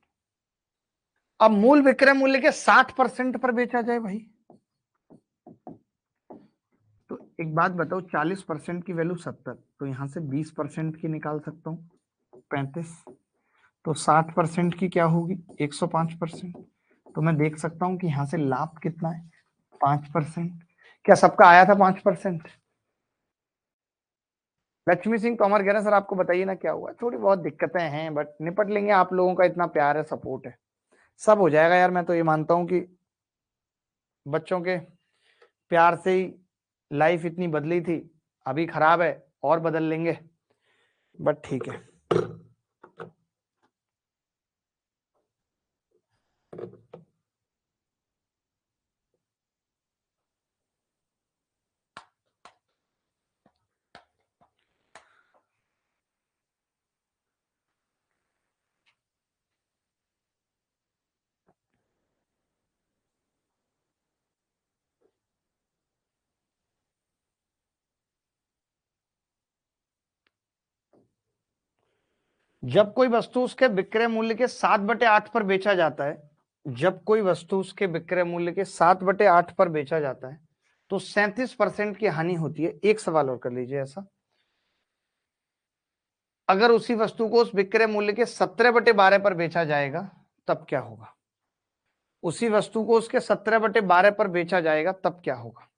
अब मूल विक्रय मूल्य के 60% पर बेचा जाए भाई, तो एक बात बताओ, 40% की वैल्यू 70, तो यहां से 20% की निकाल सकता हूं 35, तो 60% की क्या होगी 105%। तो मैं देख सकता हूं कि यहां से लाभ कितना है 5%। क्या सबका आया था 5%? लक्ष्मी सिंह तोमर कह रहे हैं सर आपको बताइए ना क्या हुआ, थोड़ी बहुत दिक्कतें हैं बट निपट लेंगे, आप लोगों का इतना प्यार है, सपोर्ट है, सब हो जाएगा यार। मैं तो ये मानता हूं कि बच्चों के प्यार से ही लाइफ इतनी बदली थी, अभी खराब है और बदल लेंगे, बट ठीक है। जब कोई वस्तु उसके विक्रय मूल्य के 7/8 पर बेचा जाता है, जब कोई वस्तु उसके विक्रय मूल्य के 7/8 पर बेचा जाता है तो 37% की हानि होती है। एक सवाल और कर लीजिए ऐसा, अगर उसी वस्तु को उस विक्रय मूल्य के 17/12 पर बेचा जाएगा तब क्या होगा? उसी वस्तु को उसके 17/12 पर बेचा जाएगा तब क्या होगा?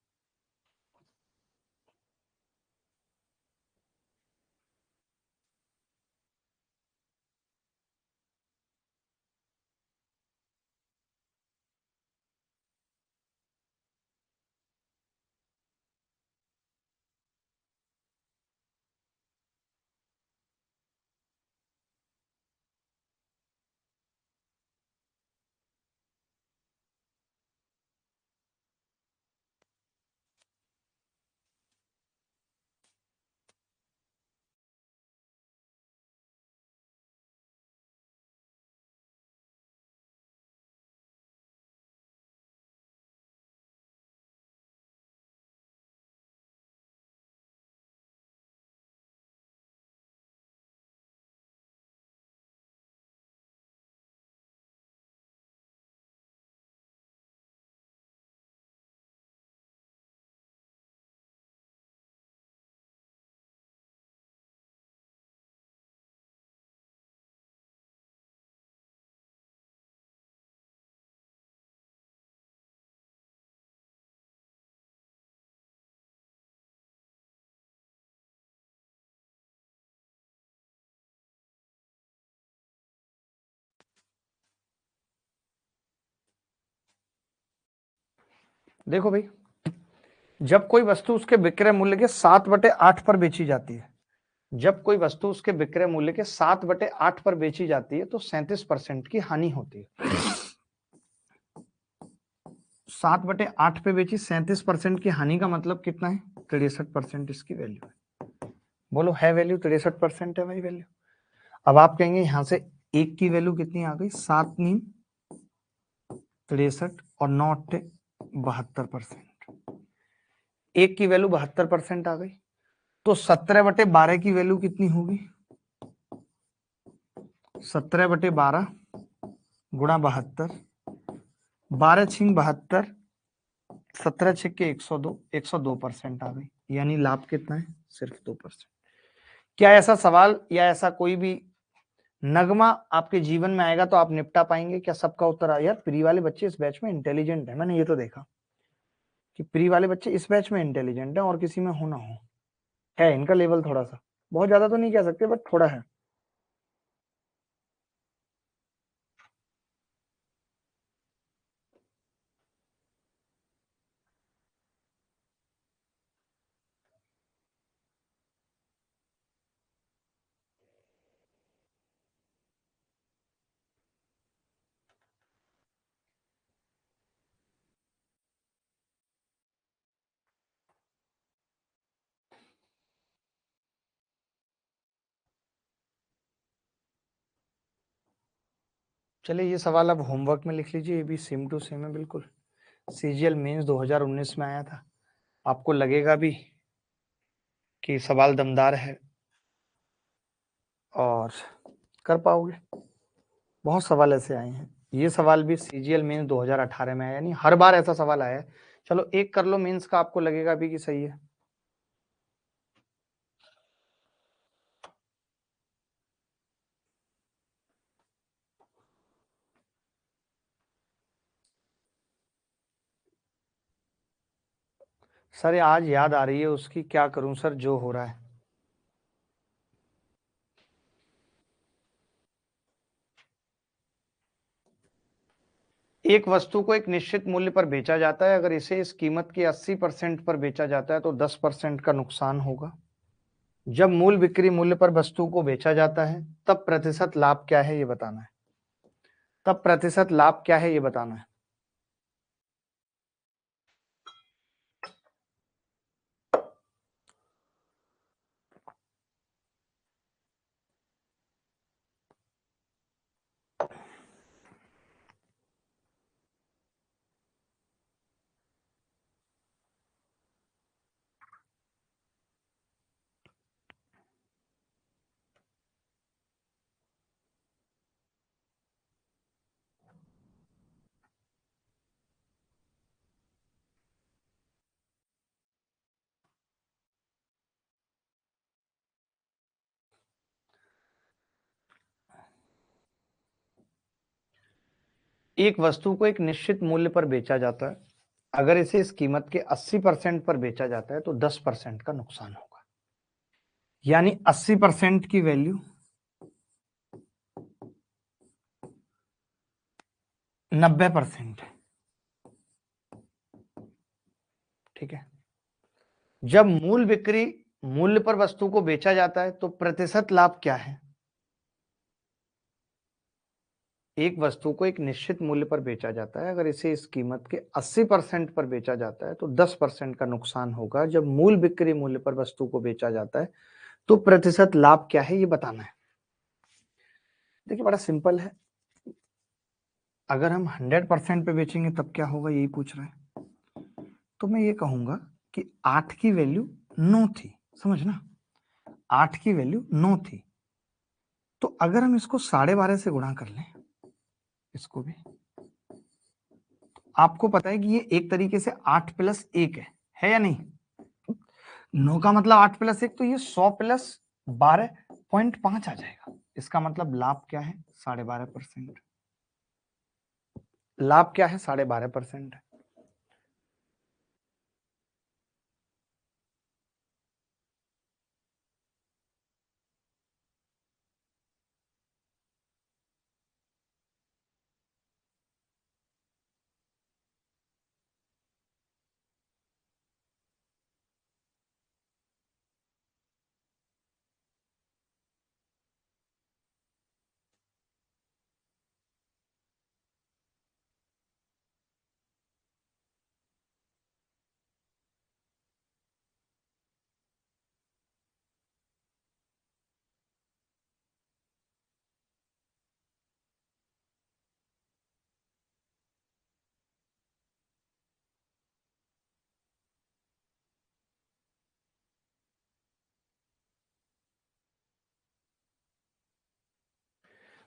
देखो भाई, जब कोई वस्तु उसके विक्रय मूल्य के 7/8 पर बेची जाती है, जब कोई वस्तु उसके विक्रय मूल्य के 7/8 पर बेची जाती है तो 37% की हानि होती है। 7/8 पे बेची, 37% की हानि का मतलब कितना है 63% इसकी वैल्यू है। बोलो है वैल्यू 63% है भाई वैल्यू। अब आप कहेंगे यहां से एक की वैल्यू कितनी आ गई 7×9 63 और 9 72%, एक की वैल्यू 72% आ गई, तो 17/12 की वैल्यू कितनी होगी 17/12 गुणा 72, 12×6 = 72, 17×6 = 102% आ गई, यानी लाभ कितना है सिर्फ 2%। क्या ऐसा सवाल या ऐसा कोई भी नगमा आपके जीवन में आएगा तो आप निपटा पाएंगे क्या? सबका उत्तर यार प्री वाले बच्चे इस बैच में इंटेलिजेंट है, मैंने ये तो देखा कि प्री वाले बच्चे इस बैच में इंटेलिजेंट है, और किसी में हो ना हो, है इनका लेवल थोड़ा सा, बहुत ज्यादा तो नहीं कह सकते बट थोड़ा है। चलिए ये सवाल अब होमवर्क में लिख लीजिए, ये भी सेम टू सेम है बिल्कुल, सीजीएल मेंस 2019 में आया था। आपको लगेगा भी कि सवाल दमदार है और कर पाओगे, बहुत सवाल ऐसे आए हैं। ये सवाल भी सीजीएल मेंस 2018 में आया, यानी हर बार ऐसा सवाल आया है। चलो एक कर लो मेंस का, आपको लगेगा भी कि सही है। सर आज याद आ रही है उसकी, क्या करूं सर जो हो रहा है। एक वस्तु को एक निश्चित मूल्य पर बेचा जाता है, अगर इसे इस कीमत के 80% पर बेचा जाता है तो 10% का नुकसान होगा। जब मूल बिक्री मूल्य पर वस्तु को बेचा जाता है तब प्रतिशत लाभ क्या है ये बताना है। तब प्रतिशत लाभ क्या है ये बताना है। एक वस्तु को एक निश्चित मूल्य पर बेचा जाता है, अगर इसे इस कीमत के 80% पर बेचा जाता है तो 10% का नुकसान होगा। यानी 80% की वैल्यू 90% है, ठीक है। जब मूल बिक्री मूल्य पर वस्तु को बेचा जाता है तो प्रतिशत लाभ क्या है? एक वस्तु को एक निश्चित मूल्य पर बेचा जाता है, अगर इसे इस कीमत के 80% पर बेचा जाता है तो 10% का नुकसान होगा। जब मूल बिक्री मूल्य पर वस्तु को बेचा जाता है तो प्रतिशत लाभ क्या है ये बताना है। देखिए बड़ा सिंपल है, अगर हम 100% पे बेचेंगे तब क्या होगा यही पूछ रहे हैं। तो मैं ये कहूंगा कि 8 की वैल्यू 9 थी, समझना, 8 की वैल्यू 9 थी, तो अगर हम इसको 12.5 से गुणा कर लें, इसको भी, आपको पता है कि ये एक तरीके से 8 प्लस 1 है या नहीं? 9 का मतलब 8 प्लस 1, तो ये 100 प्लस 12.5 आ जाएगा। इसका मतलब लाभ क्या है? 12.5%। लाभ क्या है? 12.5%।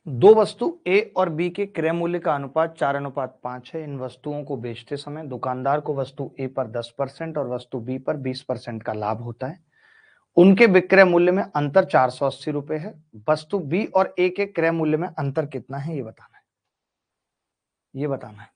दो वस्तु ए और बी के क्रय मूल्य का अनुपात 4:5 है। इन वस्तुओं को बेचते समय दुकानदार को वस्तु ए पर 10% और वस्तु बी पर 20% का लाभ होता है। उनके विक्रय मूल्य में अंतर 480 रुपए है। वस्तु बी और ए के क्रय मूल्य में अंतर कितना है ये बताना है, ये बताना है।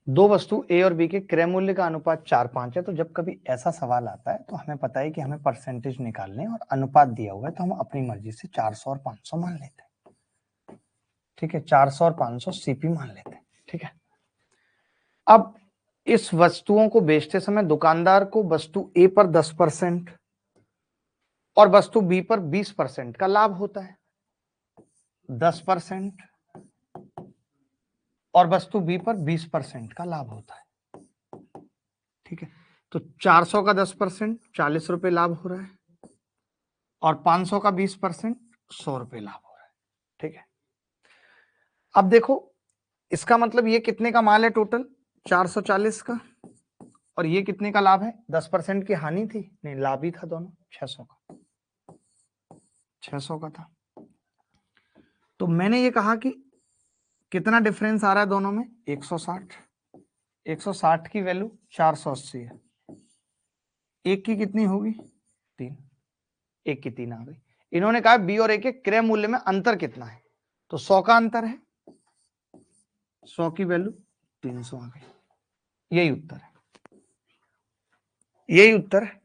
दो वस्तु ए और बी के क्रय मूल्य का अनुपात 4:5 है। तो जब कभी ऐसा सवाल आता है तो हमें पता है कि हमें परसेंटेज निकालने और अनुपात दिया हुआ है, तो हम अपनी मर्जी से 400 और 500 मान लेते हैं। ठीक है, 400 और 500 सीपी मान लेते हैं। ठीक है, अब इस वस्तुओं को बेचते समय दुकानदार को वस्तु ए पर 10% और वस्तु बी पर 20% का लाभ होता है। 10% और वस्तु बी पर 20% का लाभ होता है। ठीक है, तो 400 का 10% 40 रुपए लाभ हो रहा है और 500 का 20% 100 रुपए लाभ हो रहा है। ठीक है, अब देखो इसका मतलब ये कितने का माल है टोटल, 440 का, और ये कितने का लाभ है, 10% की हानि थी, नहीं लाभ ही था दोनों, 600 का, 600 का था। तो मैंने ये कहा कि कितना डिफरेंस आ रहा है दोनों में, 160। 160 की वैल्यू 480 है, एक की कितनी होगी, 3, एक की 3 आ गई। इन्होंने कहा बी और ए के क्रय मूल्य में अंतर कितना है, तो 100 का अंतर है, 100 की वैल्यू 300 आ गई। यही उत्तर है, यही उत्तर है।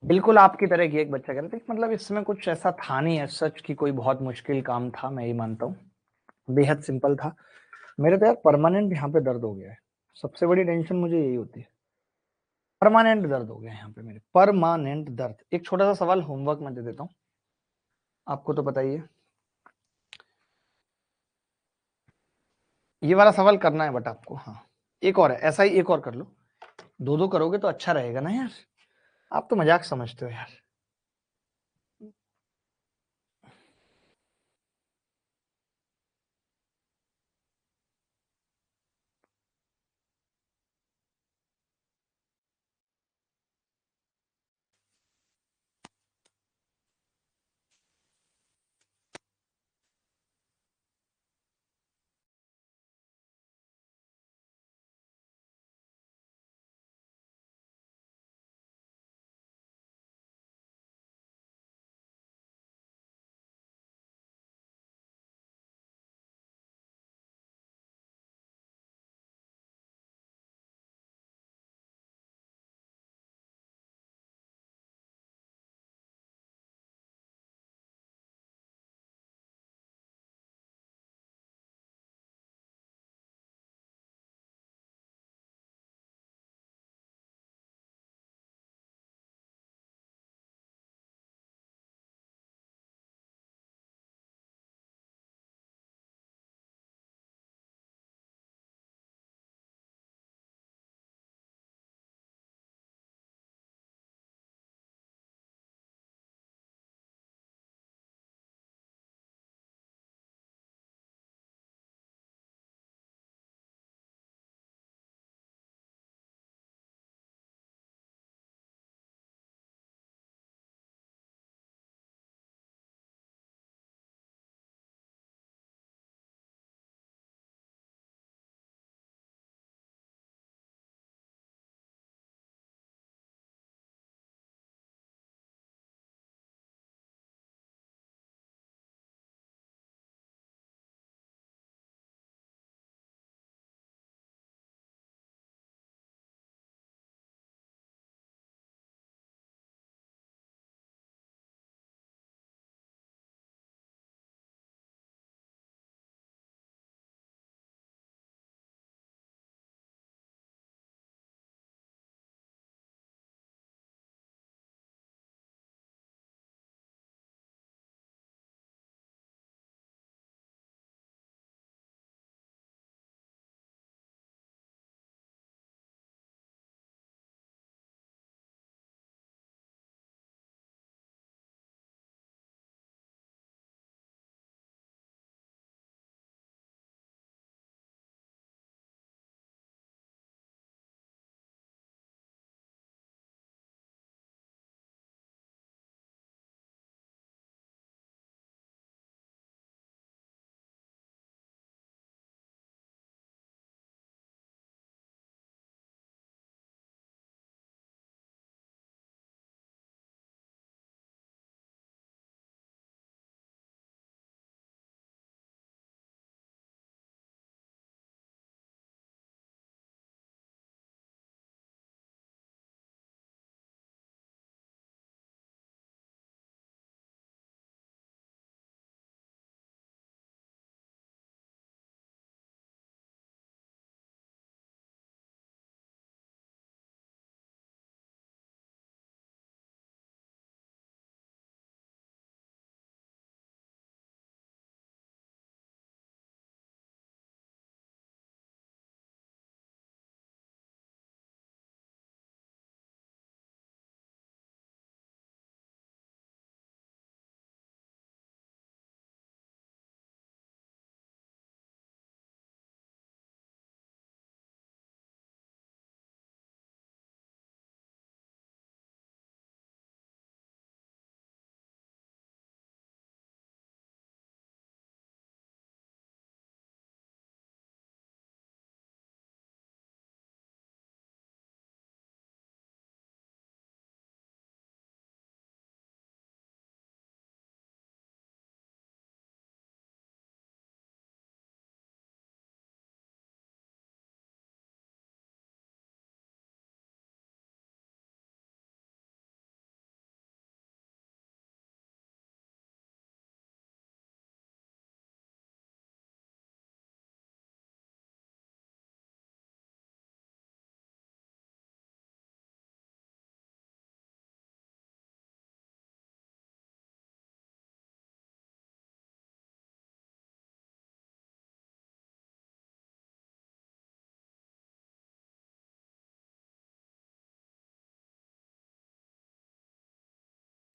बिल्कुल आपकी तरह की एक बच्चा कह रहा था, मतलब इसमें कुछ ऐसा था नहीं है सच कि कोई बहुत मुश्किल काम था, मैं ये मानता हूँ बेहद सिंपल था। मेरे तो यार परमानेंट यहाँ पे दर्द हो गया है, सबसे बड़ी टेंशन मुझे यही होती है, परमानेंट दर्द हो गया है यहाँ पे मेरे, परमानेंट दर्द। एक छोटा सा सवाल होमवर्क में दे देता हूँ, आपको तो पता ही है, ये वाला सवाल करना है बट आपको, हाँ एक और है ऐसा ही, एक और कर लो, दो दो करोगे तो अच्छा रहेगा ना यार, आप तो मजाक समझते हो यार।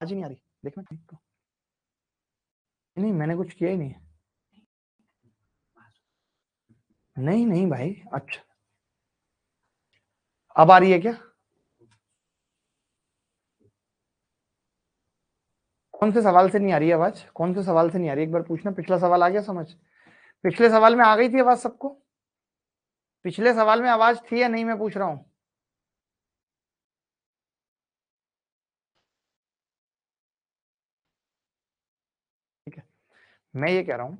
आज ही नहीं आ रही, देखना तो। नहीं मैंने कुछ किया ही नहीं। नहीं नहीं भाई, अच्छा अब आ रही है क्या? कौन से सवाल से नहीं आ रही है आवाज? कौन से सवाल से नहीं आ रही, एक बार पूछना। पिछला सवाल आ गया समझ? पिछले सवाल में आ गई थी आवाज सबको? पिछले सवाल में आवाज थी या नहीं, मैं पूछ रहा हूं। ठीक है, मैं ये कह रहा हूं,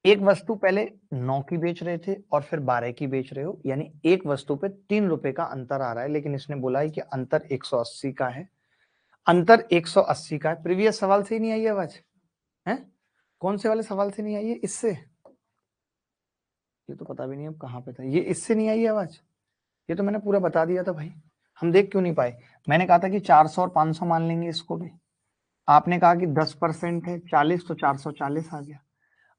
एक वस्तु पहले 9 की बेच रहे थे और फिर 12 की बेच रहे हो, यानी एक वस्तु पे 3 रुपए का अंतर आ रहा है, लेकिन इसने बोला है कि अंतर 180 का है। अंतर 180 का है। प्रीवियस सवाल से ही नहीं आई आवाज है? कौन से वाले सवाल से नहीं आई है? इससे? ये तो पता भी नहीं अब कहाँ पे था ये, इससे नहीं आई है आवाज? ये तो मैंने पूरा बता दिया था भाई, हम देख क्यों नहीं पाए? मैंने कहा था कि 400 और 500 मान लेंगे इसको भी। आपने कहा कि 10% है 40, तो 440 आ गया।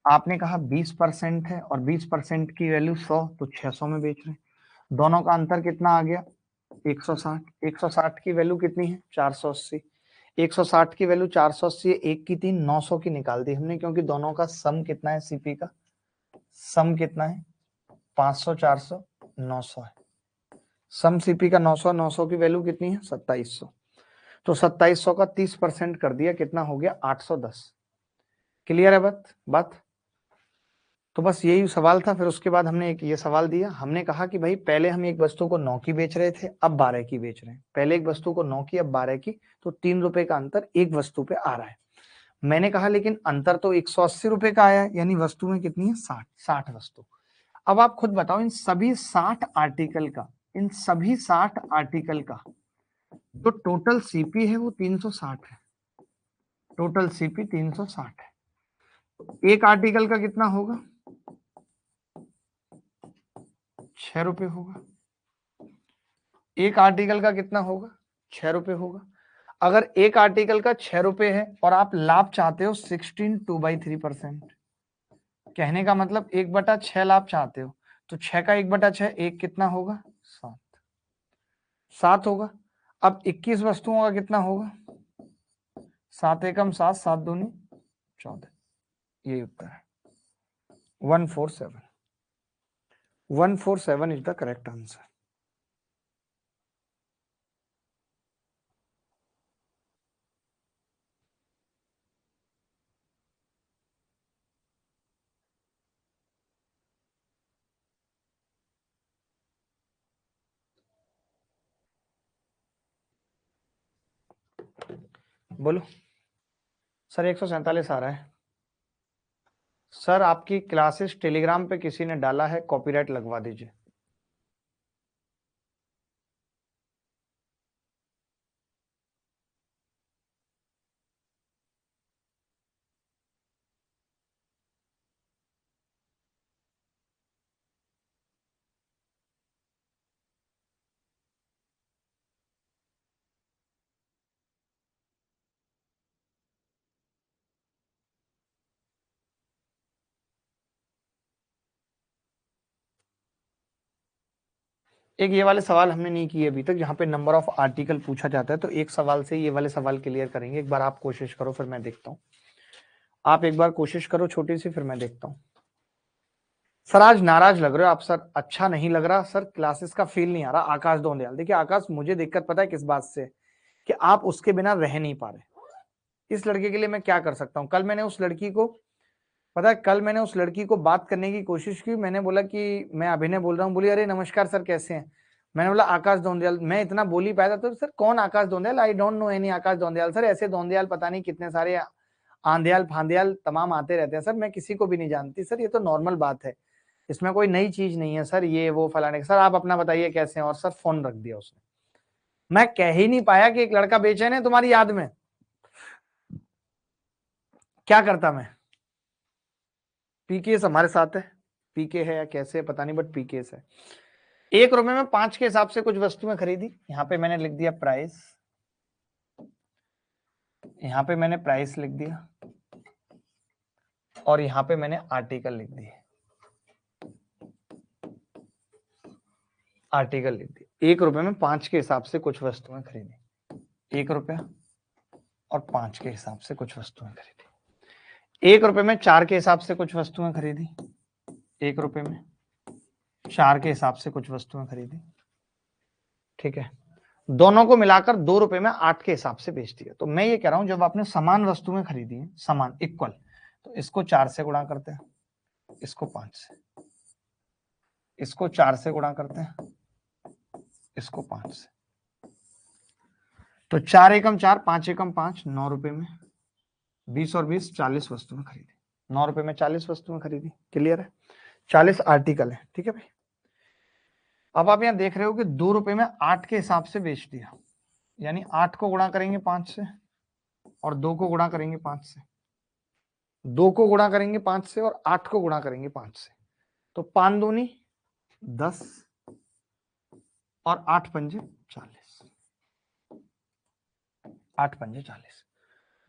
आपने कहा 20% है और 20% की वैल्यू 100, तो 600 में बेच रहे हैं। दोनों का अंतर कितना आ गया? 160। 160 की वैल्यू कितनी है? 480। 160 की वैल्यू 480 है, एक की 3, 900 की निकाल दी हमने, क्योंकि दोनों का सम कितना है? सीपी का सम कितना है? 500 400 900 है। सम सीपी का 900, 900 की वैल्यू कितनी है? 2700। तो 2700 का 30% कर दिया, कितना हो गया? 810। क्लियर है बात? तो बस यही सवाल था। फिर उसके बाद हमने एक ये सवाल दिया, हमने कहा कि भाई पहले हम एक वस्तु को 9 की बेच रहे थे, अब 12 की बेच रहे हैं। पहले एक वस्तु को 9 की, अब 12 की, तो 3 रुपए का अंतर एक वस्तु पे आ रहा है। मैंने कहा लेकिन अंतर तो 180 रुपए का आया है, यानी वस्तु में कितनी है? 60 वस्तु। अब आप खुद बताओ, इन सभी 60 आर्टिकल का, इन सभी 60 आर्टिकल का जो टोटल सीपी है वो 360 है। टोटल सीपी 360 है। एक आर्टिकल का कितना होगा? 6 रुपए होगा। एक आर्टिकल का कितना होगा? 6 रुपए होगा। अगर एक आर्टिकल का 6 रुपए है और आप लाभ चाहते हो 16 2/3%, कहने का मतलब 1/6 लाभ चाहते हो, तो 6 का 1/6, एक कितना होगा? 7। 7 होगा। अब 21 वस्तुओं का कितना होगा? 7 एकम 7, 7 दूनी 14। ये उत्तर है 147। 147 इज द करेक्ट आंसर। बोलो सर। 147 आ रहा है सर। आपकी क्लासेस टेलीग्राम पे किसी ने डाला है, कॉपीराइट लगवा दीजिए। एक ये वाले सवाल हमने नहीं किए अभी तक, जहाँ पे नंबर ऑफ आर्टिकल पूछा जाता है, तो एक सवाल से ये वाले सवाल क्लियर करेंगे। एक बार आप कोशिश करो, फिर मैं देखता हूँ। आप एक बार कोशिश करो छोटी सी, फिर मैं देखता हूँ। सर आज नाराज लग रहे हो आप सर, अच्छा नहीं लग रहा सर, क्लासेस का फील नहीं आ रहा। आकाश दोंदियाल, देखिए आकाश, मुझे दिक्कत पता है किस बात से, कि आप उसके बिना रह नहीं पा रहे। इस लड़के के लिए मैं क्या कर सकता हूँ? कल मैंने उस लड़की को, पता है, कल मैंने उस लड़की को बात करने की कोशिश की। मैंने बोला कि मैं अभिनय बोल रहा हूँ। बोली अरे नमस्कार सर, कैसे हैं? मैंने बोला आकाश दोंदियाल। मैं इतना बोल ही पाया था। तो सर कौन Akash Dondiyal? I don't know any Akash Dondiyal sir. ऐसे दोंदियाल पता नहीं कितने सारे आंधियाल फांदियाल तमाम आते रहते हैं सर, मैं किसी को भी नहीं जानती सर। ये तो नॉर्मल बात है, इसमें कोई नई चीज नहीं है सर। ये वो फलाने। सर आप अपना बताइए कैसे हैं? और सर फोन रख दिया उसने। मैं कह ही नहीं पाया कि एक लड़का बेचैन है तुम्हारी याद में। क्या करता मैं? पीकेएस हमारे साथ है। पीके है या कैसे है पता नहीं, बट पीकेएस है। 1 रुपए में 5 के हिसाब से कुछ वस्तुएं खरीदी। यहाँ पे मैंने लिख दिया प्राइस, यहाँ पे मैंने प्राइस लिख दिया, और यहाँ पे मैंने आर्टिकल लिख दिए। आर्टिकल लिख दिए। 1 रुपए में 5 के हिसाब से कुछ वस्तुएं खरीदी। 1 रुपया, और 5 के हिसाब से कुछ वस्तुएं खरीदी। 1 रुपए में 4 के हिसाब से कुछ वस्तुएं खरीदी। 1 रुपए में 4 के हिसाब से कुछ वस्तुएं खरीदी। ठीक है, दोनों को मिलाकर 2 रुपए में 8 के हिसाब से बेच दिया। तो मैं ये कह रहा हूं जब आपने समान वस्तुएं खरीदी हैं, समान इक्वल, तो इसको 4 से गुणा करते हैं, इसको 5 से, इसको 4 से गुणा करते हैं, इसको 5 से। तो 4 एकम 4, 5 एकम 5, 9 रुपए में 20 और 20 40 वस्तुएं खरीदी। 9 रुपए में 40 वस्तुएं खरीदी। क्लियर है? 40 आर्टिकल है। ठीक है भाई। अब आप यहां देख रहे हो कि 2 रुपए में 8 के हिसाब से बेच दिया, यानी 8 को गुणा करेंगे 5 से और 2 को गुणा करेंगे 5 से, 2 को गुणा करेंगे 5 से और 8 को गुणा करेंगे 5 से। तो 5 दूनी 10 और 8 पंजे 40, 8 पंजे 40।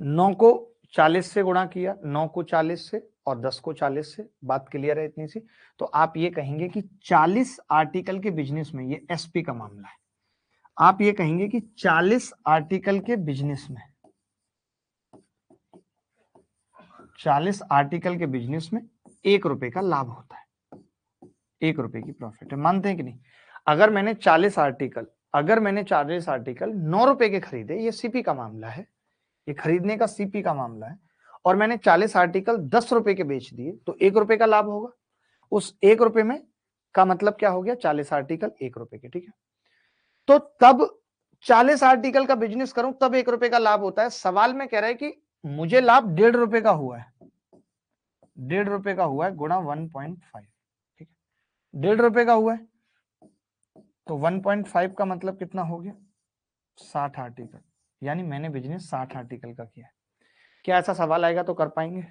9 को 40 से गुणा किया, 9 को 40 से और 10 को 40 से। बात क्लियर है इतनी सी? तो आप ये कहेंगे कि 40 आर्टिकल के बिजनेस में, ये एसपी का मामला है, आप ये कहेंगे कि 40 आर्टिकल के बिजनेस में, 40 आर्टिकल के बिजनेस में 1 रुपए का लाभ होता है, 1 रुपए की प्रॉफिट है। मानते हैं कि नहीं? अगर मैंने 40 आर्टिकल 9 रुपए के खरीदे, ये सीपी का मामला है, ये खरीदने का सीपी का मामला है, और मैंने 40 आर्टिकल 10 रुपए के बेच दिए, तो 1 रुपए का लाभ होगा। उस 1 रुपए में का मतलब क्या हो गया? 40 आर्टिकल 1 रुपए के। ठीक है, तो तब 40 आर्टिकल का बिजनेस करूं तब 1 रुपए का लाभ होता है। सवाल में कह रहा है कि मुझे लाभ 1.5 रुपए का हुआ है, 1.5 रुपए का हुआ है गुणा 1.5। ठीक है, 1.5 रुपए का हुआ है, तो 1.5 का मतलब कितना हो गया? 60 आर्टिकल, यानी मैंने बिजनेस 60 आर्टिकल का किया है। क्या ऐसा सवाल आएगा तो कर पाएंगे?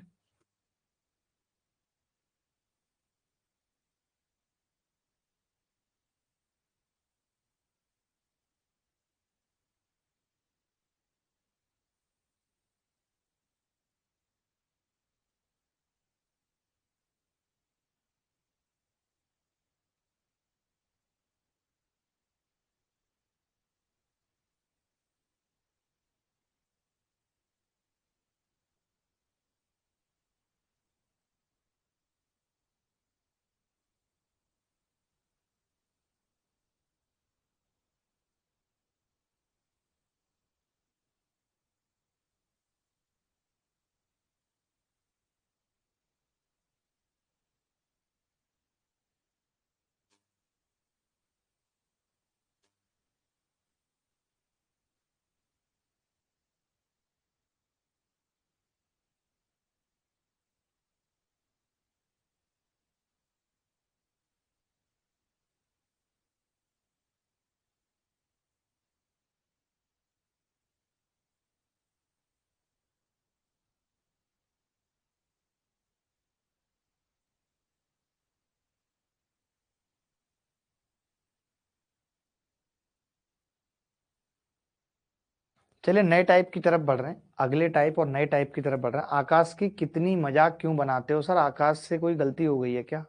चलिए नए टाइप की तरफ बढ़ रहे हैं, अगले टाइप और नए टाइप की तरफ बढ़ रहे हैं। आकाश की कितनी मजाक क्यों बनाते हो सर? आकाश से कोई गलती हो गई है क्या?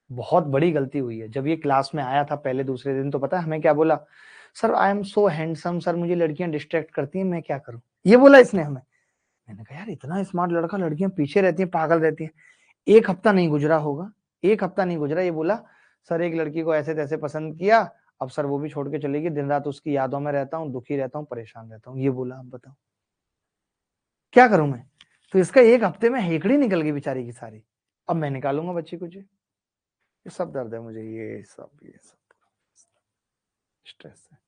बहुत बड़ी गलती हुई है। जब ये क्लास में आया था पहले दूसरे दिन, तो पता है हमें क्या बोला? Sir I am so handsome sir, मुझे लड़कियां डिस्ट्रैक्ट करती हैं, मैं क्या करूं? ये बोला इसने हमें। मैंने कहा यार इतना स्मार्ट लड़का, लड़कियां पीछे रहती हैं, पागल रहती हैं। एक हफ्ता नहीं गुजरा होगा, एक हफ्ता नहीं गुजरा, ये बोला सर एक लड़की को ऐसे तैसे पसंद किया, अब सर वो भी छोड़ के चलेगी, दिन रात उसकी यादों में रहता हूँ, दुखी रहता हूँ, परेशान रहता हूँ। ये बोला। अब बताओ क्या करूं मैं? तो इसका एक हफ्ते में हेकड़ी निकल गई बेचारी की सारी। अब मैं निकालूंगा बच्ची को जी। ये सब दर्द है मुझे, ये सब स्ट्रेस है।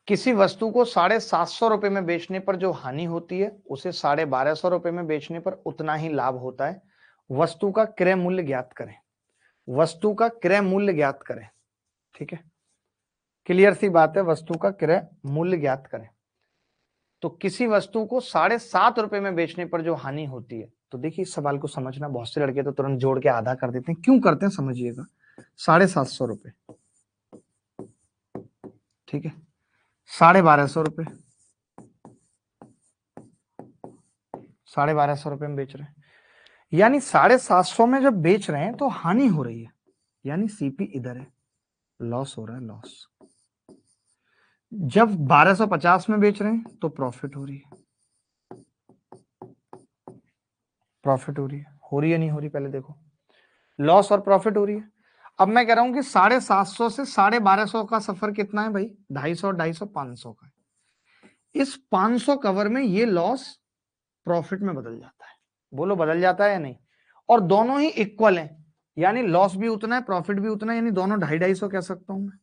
किसी वस्तु को 750 रुपए में बेचने पर जो हानि होती है, उसे 1250 रुपए में बेचने पर उतना ही लाभ होता है। वस्तु का क्रय मूल्य ज्ञात करें। वस्तु का क्रय मूल्य ज्ञात करें। ठीक है, क्लियर सी बात है, वस्तु का क्रय मूल्य ज्ञात करें। तो किसी वस्तु को 7.5 रुपए में बेचने पर जो हानि होती है, तो देखिए इस सवाल को समझना, बहुत से लड़के तो तुरंत जोड़ के आधा कर देते हैं। क्यों करते हैं समझिएगा। 750 रुपए, ठीक है, 1250 रुपए, 1250 रुपए में बेच रहे हैं। यानी 750 में जब बेच रहे हैं तो हानि हो रही है, यानी सीपी इधर है, लॉस हो रहा है, लॉस। जब 1250 में बेच रहे हैं तो प्रॉफिट हो रही है, प्रॉफिट हो रही है नहीं हो रही, पहले देखो, लॉस और प्रॉफिट हो रही है। अब मैं कह रहा हूं कि 750 से 1250 का सफर कितना है भाई, 250, 250, 500 का। इस 500 कवर में ये लॉस प्रॉफिट में बदल जाता है, बोलो बदल जाता है या नहीं? और दोनों ही इक्वल हैं, यानी लॉस भी उतना है, प्रॉफिट भी उतना है, यानी दोनों 250, 250 कह सकता हूं मैं,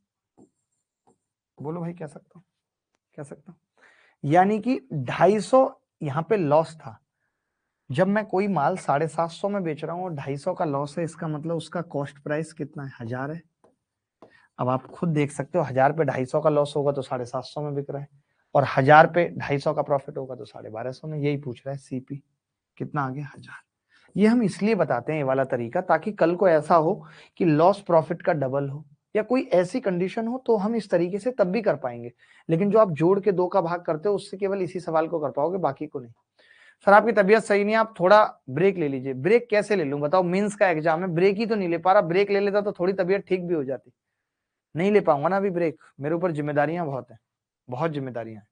बोलो भाई कह सकता हूं, कह सकता हूं। यानी कि 250 यहां पे लॉस था, जब मैं कोई माल 750 में बेच रहा हूं और 250 का लॉस है, इसका मतलब उसका कॉस्ट प्राइस कितना है, 1000 है। अब आप खुद देख सकते हो, 1000 पे 250 का लॉस होगा तो 750 में बिक रहा है, और 1000 पे 250 का प्रॉफिट होगा तो 1250 में। यही पूछ रहा है सीपी कितना आ गया, 1000। ये हम इसलिए बताते हैं ये वाला तरीका, ताकि कल को ऐसा हो कि लॉस प्रॉफिट का डबल हो या कोई ऐसी कंडीशन हो, तो हम इस तरीके से तब भी कर पाएंगे। लेकिन जो आप जोड़ के 2 का भाग करते हो, उससे केवल इसी सवाल को कर पाओगे, बाकी को नहीं। सर आपकी तबीयत सही नहीं है, आप थोड़ा ब्रेक ले लीजिए। ब्रेक कैसे ले लूं बताओ, मेंस का एग्जाम है, ब्रेक ही तो नहीं ले पा रहा। ब्रेक ले लेता तो थोड़ी तबीयत ठीक भी हो जाती। नहीं ले पाऊंगा ना अभी ब्रेक, मेरे ऊपर जिम्मेदारियां बहुत है, बहुत जिम्मेदारियां हैं।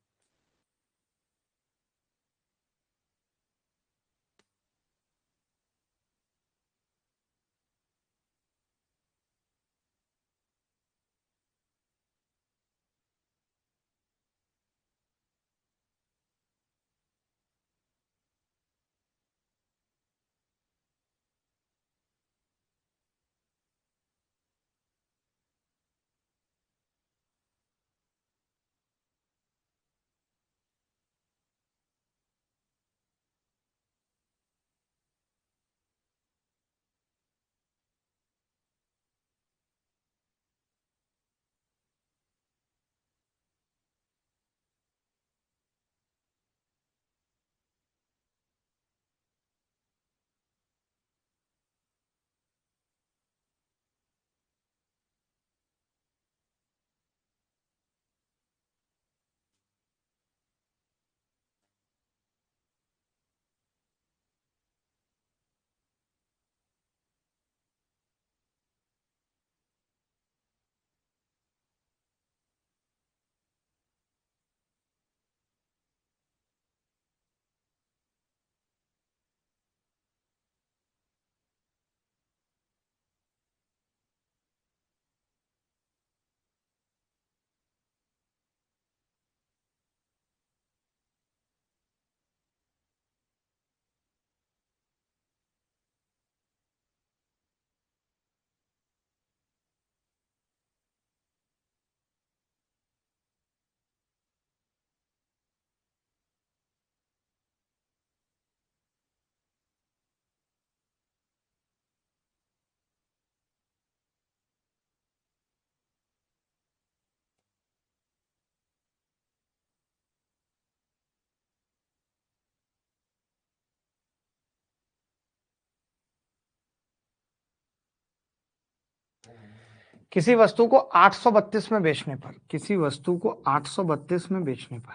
किसी वस्तु को 832 में बेचने पर, किसी वस्तु को 832 में बेचने पर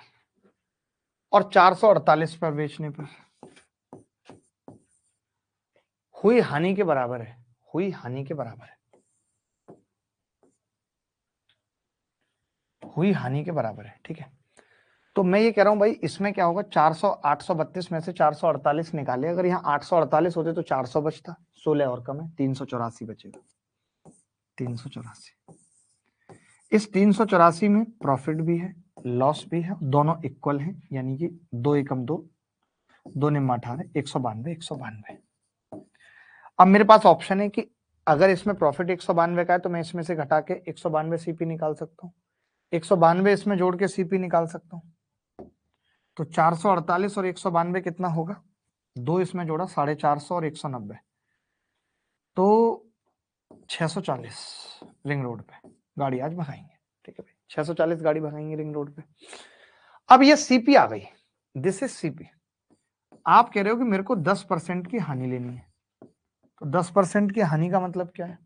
और 448 पर बेचने पर हुई हानि के बराबर है, हुई हानि के बराबर है, हुई हानि के बराबर है, ठीक है। तो मैं ये कह रहा हूं भाई, इसमें क्या होगा, 400 832 में से 448 निकाले, अगर यहाँ 848 होते तो 400 बचता, 16 और कम है, 384 बचेगा, 384। इस 384 में प्रॉफिट भी है, लॉस भी है, दोनों इक्वल हैं, यानी कि 2 एकम 2, 2 निम्न 18, 192, 192। अब मेरे पास ऑप्शन है कि अगर इसमें प्रॉफिट 192 का है तो मैं इसमें से घटा के 192 सीपी निकाल सकता हूँ, 192 इसमें जोड़ के सीपी निकाल सकता हूँ। तो 448 और 192 कितना होगा, 2 इसमें जोड़ा, 450 और 190, तो 640 रिंग रोड पे गाड़ी आज भगाएंगे, ठीक है भाई, 640 गाड़ी भगाएंगे रिंग रोड पे। अब ये सीपी आ गई, दिस इज सीपी। आप कह रहे हो कि मेरे को 10% की हानि लेनी है, तो 10% की हानि का मतलब क्या है,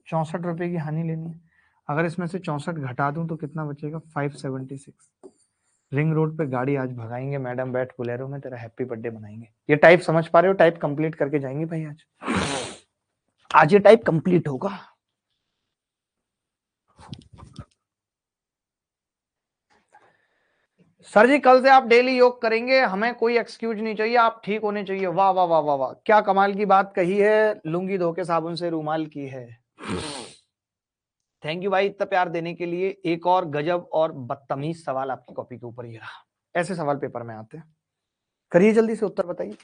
64 रुपए की हानि लेनी है। अगर इसमें से 64 घटा दूं तो कितना बचेगा, 576। रिंग रोड पे गाड़ी आज भगाएंगे मैडम, बैठ बोलेरो में, तेरा हैप्पी बर्थडे मनाएंगे। ये टाइप समझ पा रहे हो? टाइप कंप्लीट करके जाएंगे भाई आज। आज ये टाइप कंप्लीट होगा। सर जी कल से आप डेली योग करेंगे, हमें कोई एक्सक्यूज नहीं चाहिए, आप ठीक होने चाहिए। वाह वाह वाह वाह वाह, क्या कमाल की बात कही है, लुंगी धो के साबुन से रूमाल की है। थैंक यू भाई इतना प्यार देने के लिए। एक और गजब और बदतमीज सवाल आपकी कॉपी के ऊपर ये रहा। ऐसे सवाल पेपर में आते हैं, करिए जल्दी से उत्तर बताइए।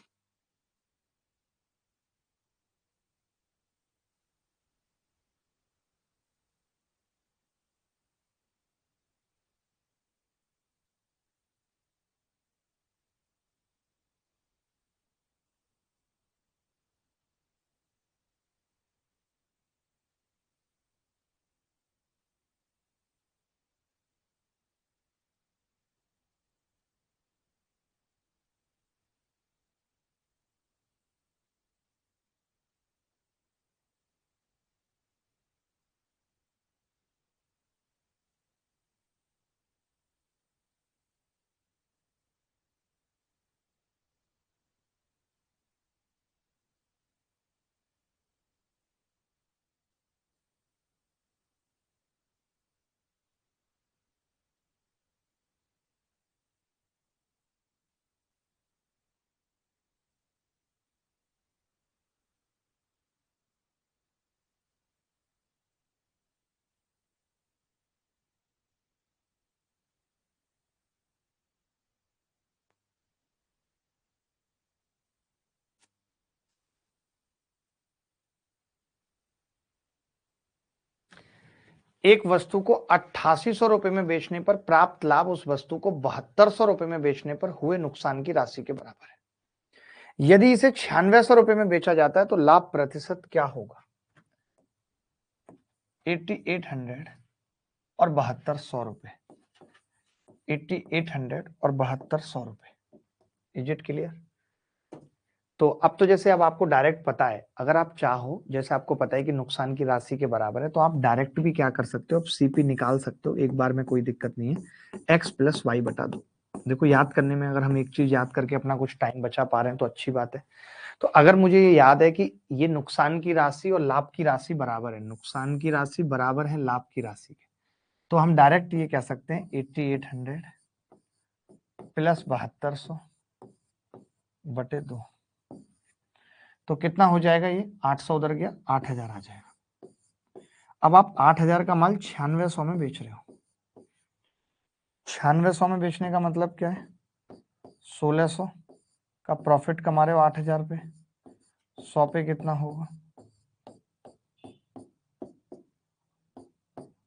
एक वस्तु को 8800 रुपए में बेचने पर प्राप्त लाभ उस वस्तु को 7200 रुपए में बेचने पर हुए नुकसान की राशि के बराबर है। यदि इसे 9600 रुपए में बेचा जाता है तो लाभ प्रतिशत क्या होगा? 8800 और 7200 रुपए, 8800 और 7200 रुपए। Is it clear? तो अब तो जैसे अब आपको डायरेक्ट पता है, अगर आप चाहो, जैसे आपको पता है कि नुकसान की राशि के बराबर है, तो आप डायरेक्ट भी क्या कर सकते हो, आप सीपी निकाल सकते हो एक बार में, कोई दिक्कत नहीं है। एक्स प्लस वाई बटा दो। देखो याद करने में अगर हम एक चीज याद करके अपना कुछ टाइम बचा पा रहे हैं तो अच्छी बात है। तो अगर मुझे ये याद है कि ये नुकसान की राशि और लाभ की राशि बराबर है, नुकसान की राशि बराबर है लाभ की राशि के, तो हम डायरेक्ट ये कह सकते हैं 8800 प्लस 7200 बटे 2। तो कितना हो जाएगा ये? 800 उधर गया, 8000 आ जाएगा। अब आप 8000 का माल 9600 में बेच रहे हो। 9600 में बेचने का मतलब क्या है? 1600 का प्रॉफिट कमा रहे हो 8000 पे। 100 पे कितना होगा?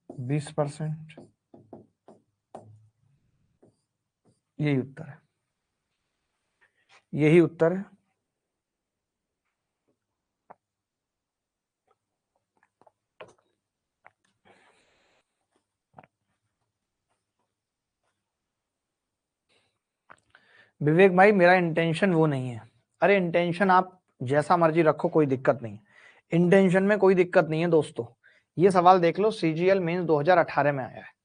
20%। यही उत्तर है, यही उत्तर है। विवेक भाई मेरा इंटेंशन वो नहीं है। अरे इंटेंशन आप जैसा मर्जी रखो, कोई दिक्कत नहीं। इंटेंशन में कोई दिक्कत नहीं है दोस्तों। ये सवाल देख लो, सीजीएल मेंस 2018 में आया है।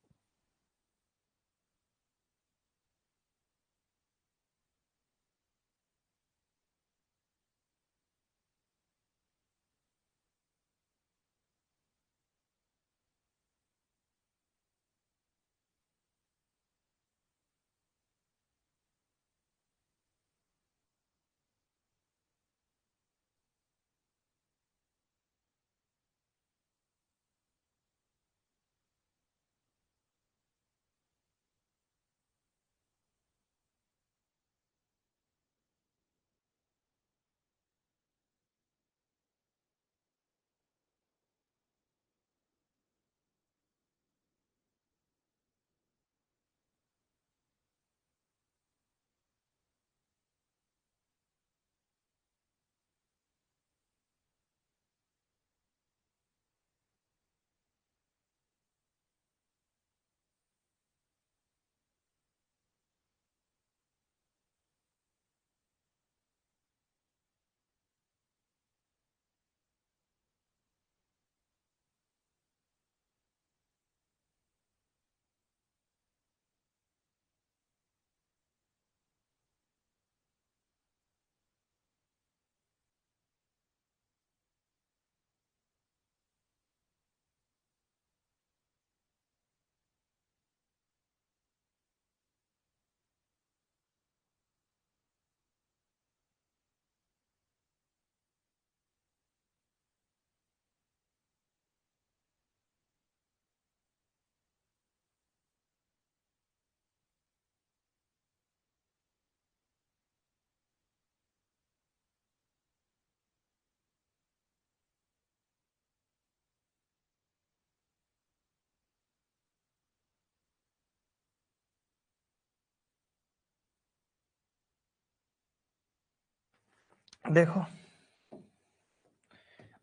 देखो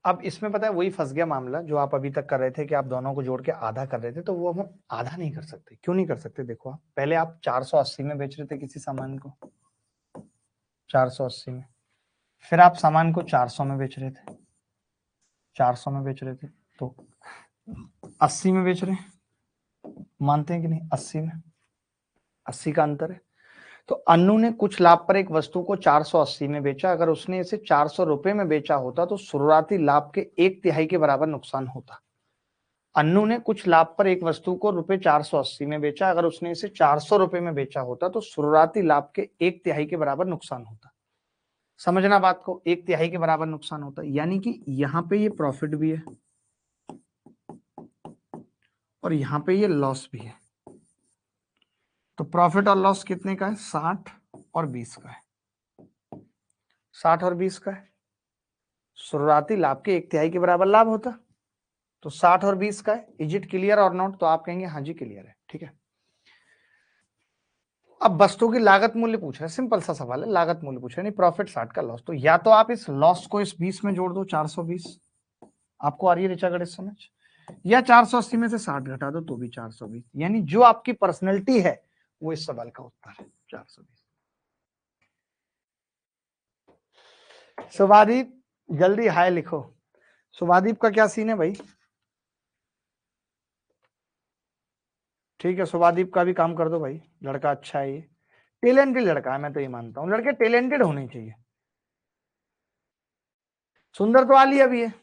अब इसमें पता है वही फंस गया मामला जो आप अभी तक कर रहे थे कि आप दोनों को जोड़ के आधा कर रहे थे, तो वो हम आधा नहीं कर सकते। क्यों नहीं कर सकते? देखो आप पहले आप 480 में बेच रहे थे किसी सामान को, 480 में, फिर आप सामान को 400 में बेच रहे थे, 400 में बेच रहे थे, तो 80 में बेच रहे हैं, मानते हैं कि नहीं? 80 में, 80 का अंतर है। तो अन्नू ने कुछ लाभ पर एक वस्तु को 480 में बेचा। अगर उसने इसे 400 रुपए में बेचा होता तो शुरुआती लाभ के 1/3 के बराबर नुकसान होता। अन्नू ने कुछ लाभ पर एक वस्तु को रुपए 480 में बेचा। अगर उसने इसे 400 रुपए में बेचा होता तो शुरुआती लाभ के 1/3 के बराबर नुकसान होता। समझना बात को, 1/3 के बराबर नुकसान होता, यानी कि यहाँ पे ये प्रॉफिट भी है और यहाँ पे ये लॉस भी है। तो प्रॉफिट और लॉस कितने का है? 60 और 20 का है, 60 और 20 का है। शुरुआती लाभ के 1/3 के बराबर लाभ होता, तो 60 और 20 का है। इज इट क्लियर और नॉट? तो आप कहेंगे हाँ जी क्लियर है, ठीक है। अब वस्तु की लागत मूल्य पूछ रहा है, सिंपल सा सवाल है, लागत मूल्य पूछ रहा है, नहीं प्रॉफिट 60 का लॉस। तो या तो आप इस लॉस को इस 20 में जोड़ दो, 420, आपको आ रही है ऋचा गणित समझ, या 480 में से 60 घटा दो तो भी 420, यानी जो आपकी पर्सनैलिटी है वो इस सवाल का उत्तर है, 420। शुभादीप जल्दी हाय लिखो। शुभादीप का क्या सीन है भाई? ठीक है, शुभादीप का भी काम कर दो भाई, लड़का अच्छा है, ये टैलेंटेड लड़का है, मैं तो ये मानता हूँ लड़के टैलेंटेड होने चाहिए। सुंदर तो आलिया भी है,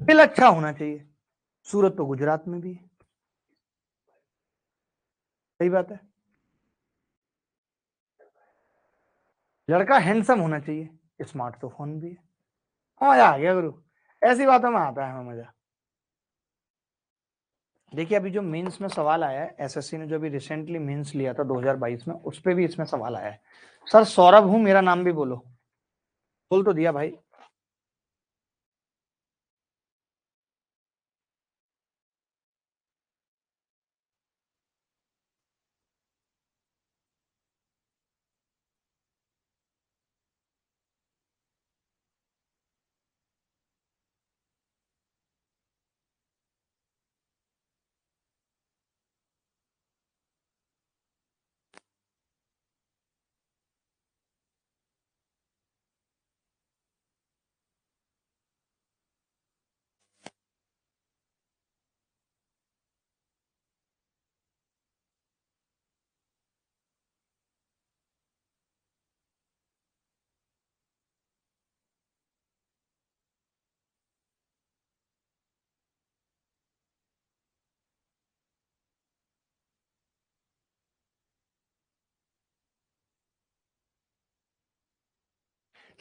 दिल अच्छा होना चाहिए, सूरत तो गुजरात में भी है, सही बात है। लड़का हैंडसम होना चाहिए, स्मार्ट तो फोन भी है। मजा आ गया गुरु, ऐसी बातों में आता है हमें मजा। देखिए अभी जो मेंस में सवाल आया है, एसएससी ने जो अभी रिसेंटली मेंस लिया था 2022 में, उस पे भी इसमें सवाल आया है। सर सौरभ हूं, मेरा नाम भी बोलो। बोल तो दिया भाई।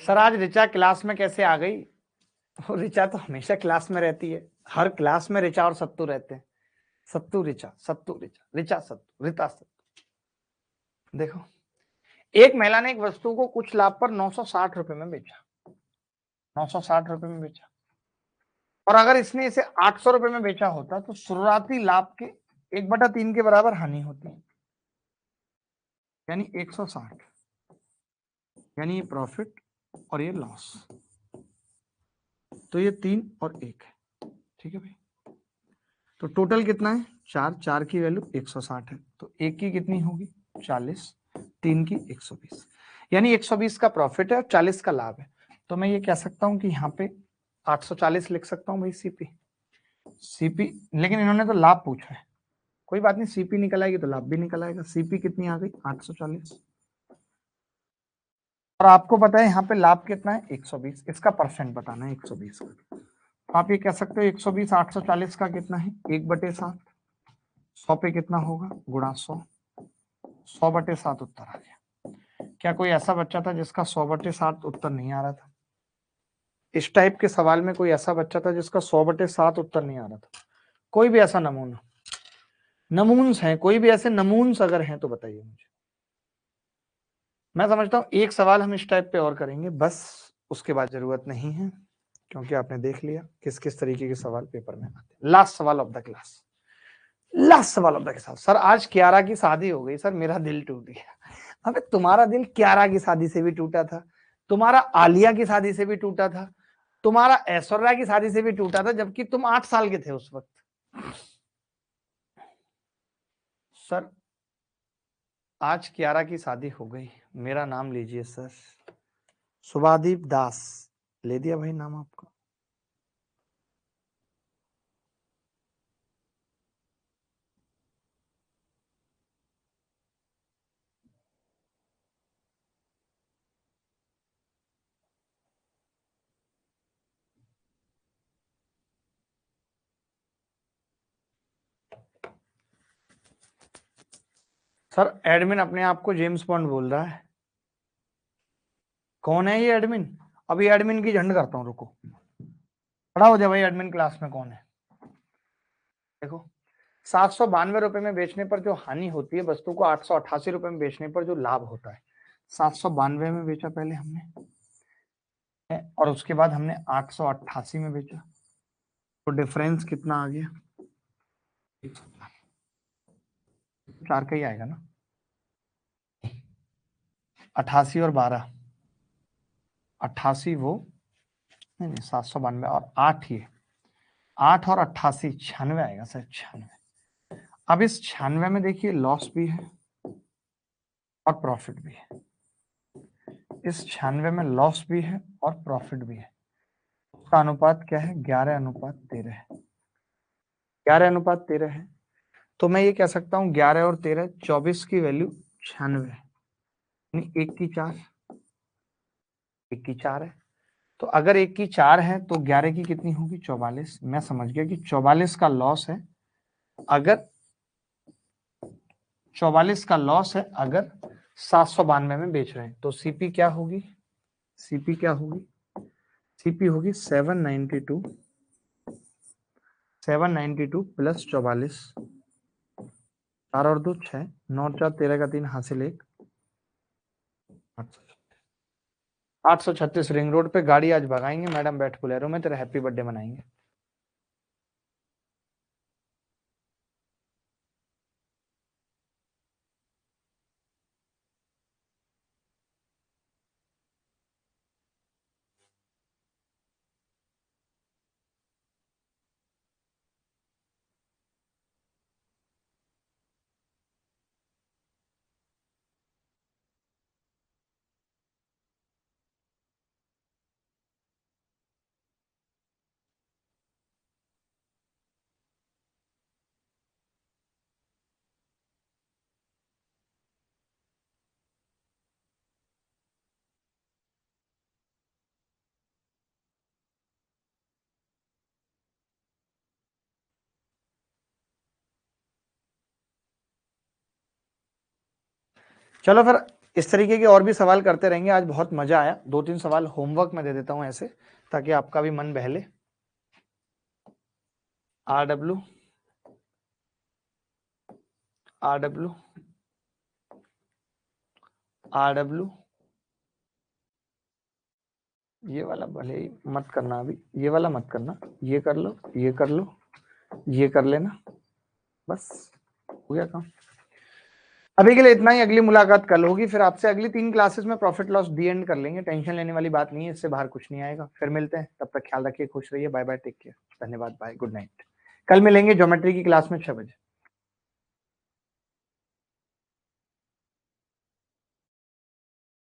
सर आज ऋचा क्लास में कैसे आ गई? ऋचा तो हमेशा क्लास में रहती है, हर क्लास में ऋचा और सत्तू रहते हैं। सत्तू ऋचा, सत्तू ऋचा, ऋचा सत्तू, ऋता सत्तू। देखो एक महिला ने एक वस्तु को कुछ लाभ पर 960 रुपए में बेचा, 960 रुपए में बेचा, और अगर इसने इसे 800 रुपए में बेचा होता तो शुरुआती लाभ के 1/3 के बराबर हानि होती, यानी 160, यानी ये प्रॉफिट और ये लॉस, तो ये 3 और 1 है, ठीक है भाई। तो टोटल कितना है? 4, 4 की वैल्यू 160 है, तो एक की कितनी होगी? 40, 3 की 120, यानी 120 का प्रॉफिट है और 40 का लाभ है। तो मैं ये कह सकता हूं कि यहाँ पे 840 लिख सकता हूँ भाई सीपी, सीपी। लेकिन इन्होंने तो लाभ पूछा है, कोई बात नहीं, सीपी निकल आएगी तो लाभ भी निकल आएगा। सीपी कितनी आ गई? 840, और आपको पता है यहाँ पे लाभ कितना है? 120, इसका परसेंट बताना है 120 का। तो आप ये कह सकते हो 120 840 का कितना है? 1/7, 100 पे कितना होगा? गुणा 100, 100/7 उत्तर आ गया। क्या कोई ऐसा बच्चा था जिसका 100/7 उत्तर नहीं आ रहा था? इस टाइप के सवाल में कोई ऐसा बच्चा था जिसका 100/7 उत्तर नहीं आ रहा था? कोई भी ऐसा नमूना, नमून्स हैं, कोई भी ऐसे नमून्स अगर हैं तो बताइए मुझे। मैं समझता हूँ एक सवाल हम इस टाइप पे और करेंगे बस, उसके बाद जरूरत नहीं है, क्योंकि आपने देख लिया किस किस तरीके के सवाल पेपर में आते हैं। लास्ट सवाल ऑफ द क्लास, लास्ट सवाल ऑफ द के साथ, सर आज कियारा की शादी हो गई, सर मेरा दिल टूट गया। अबे तुम्हारा दिल कियारा की शादी से भी टूटा था, तुम्हारा आलिया की शादी से भी टूटा था, तुम्हारा ऐश्वर्या की शादी से भी टूटा था, जबकि तुम 8 साल के थे उस वक्त। सर आज कियारा की शादी हो गई, मेरा नाम लीजिए सर, शुभादीप दास। ले दिया भाई नाम आपका। सर एडमिन अपने आप को जेम्स बॉन्ड बोल रहा है। कौन है ये एडमिन? अभी एडमिन की झंड करता हूं, रुको। खड़ा हो जाए भाई, एडमिन क्लास में कौन है? देखो, 792 रुपए में बेचने पर जो हानि होती है, वस्तु को 888 रुपए में बेचने पर जो लाभ होता है। 792 में बेचा पहले हमने, और उसके बाद हमने 888 में बेचा, तो डिफरेंस कितना आ गया? 4 का ही आएगा ना। 88 और 12, 88 वो नहीं नहीं, 792 और 8, ये 8 और 88, 96 आएगा सर, 96। अब इस 96 में देखिए लॉस भी है और प्रॉफिट भी है। इस 96 में लॉस भी है और प्रॉफिट भी है। उसका अनुपात क्या है? 11:13 है। 11:13 है, तो मैं ये कह सकता हूँ 11 और 13, 24 की वैल्यू 96, यानी 1 की 4, 1 की 4 है। तो अगर 1 की 4 है तो 11 की कितनी होगी? 44। मैं समझ गया कि 44 का लॉस है। अगर 44 का लॉस है अगर 792 में बेच रहे हैं, तो सीपी क्या होगी? सीपी क्या होगी? सीपी होगी 792, 792 प्लस 44, 4 और 2 6, 9 4 13 का 3 हासिल 1, 836 रिंग रोड पे गाड़ी आज भगाएंगे, मैडम बैठ बुलेरो में, तेरा हैप्पी बर्थडे मनाएंगे। चलो फिर इस तरीके के और भी सवाल करते रहेंगे, आज बहुत मजा आया। 2-3 सवाल होमवर्क में दे देता हूं ऐसे, ताकि आपका भी मन बहले। RW, RW, RW, ये वाला भले ही मत करना, अभी ये वाला मत करना, ये कर लो, ये कर लो, ये कर लेना, बस हो गया काम। अभी के लिए इतना ही, अगली मुलाकात कल होगी, फिर आपसे अगली 3 क्लासेस में प्रॉफिट लॉस दी एंड कर लेंगे। टेंशन लेने वाली बात नहीं है, इससे बाहर कुछ नहीं आएगा। फिर मिलते हैं, तब तक ख्याल रखिए, खुश रहिए, बाय बाय, टेक केयर, धन्यवाद, बाय, गुड नाइट। कल मिलेंगे ज्योमेट्री की क्लास में 6 बजे।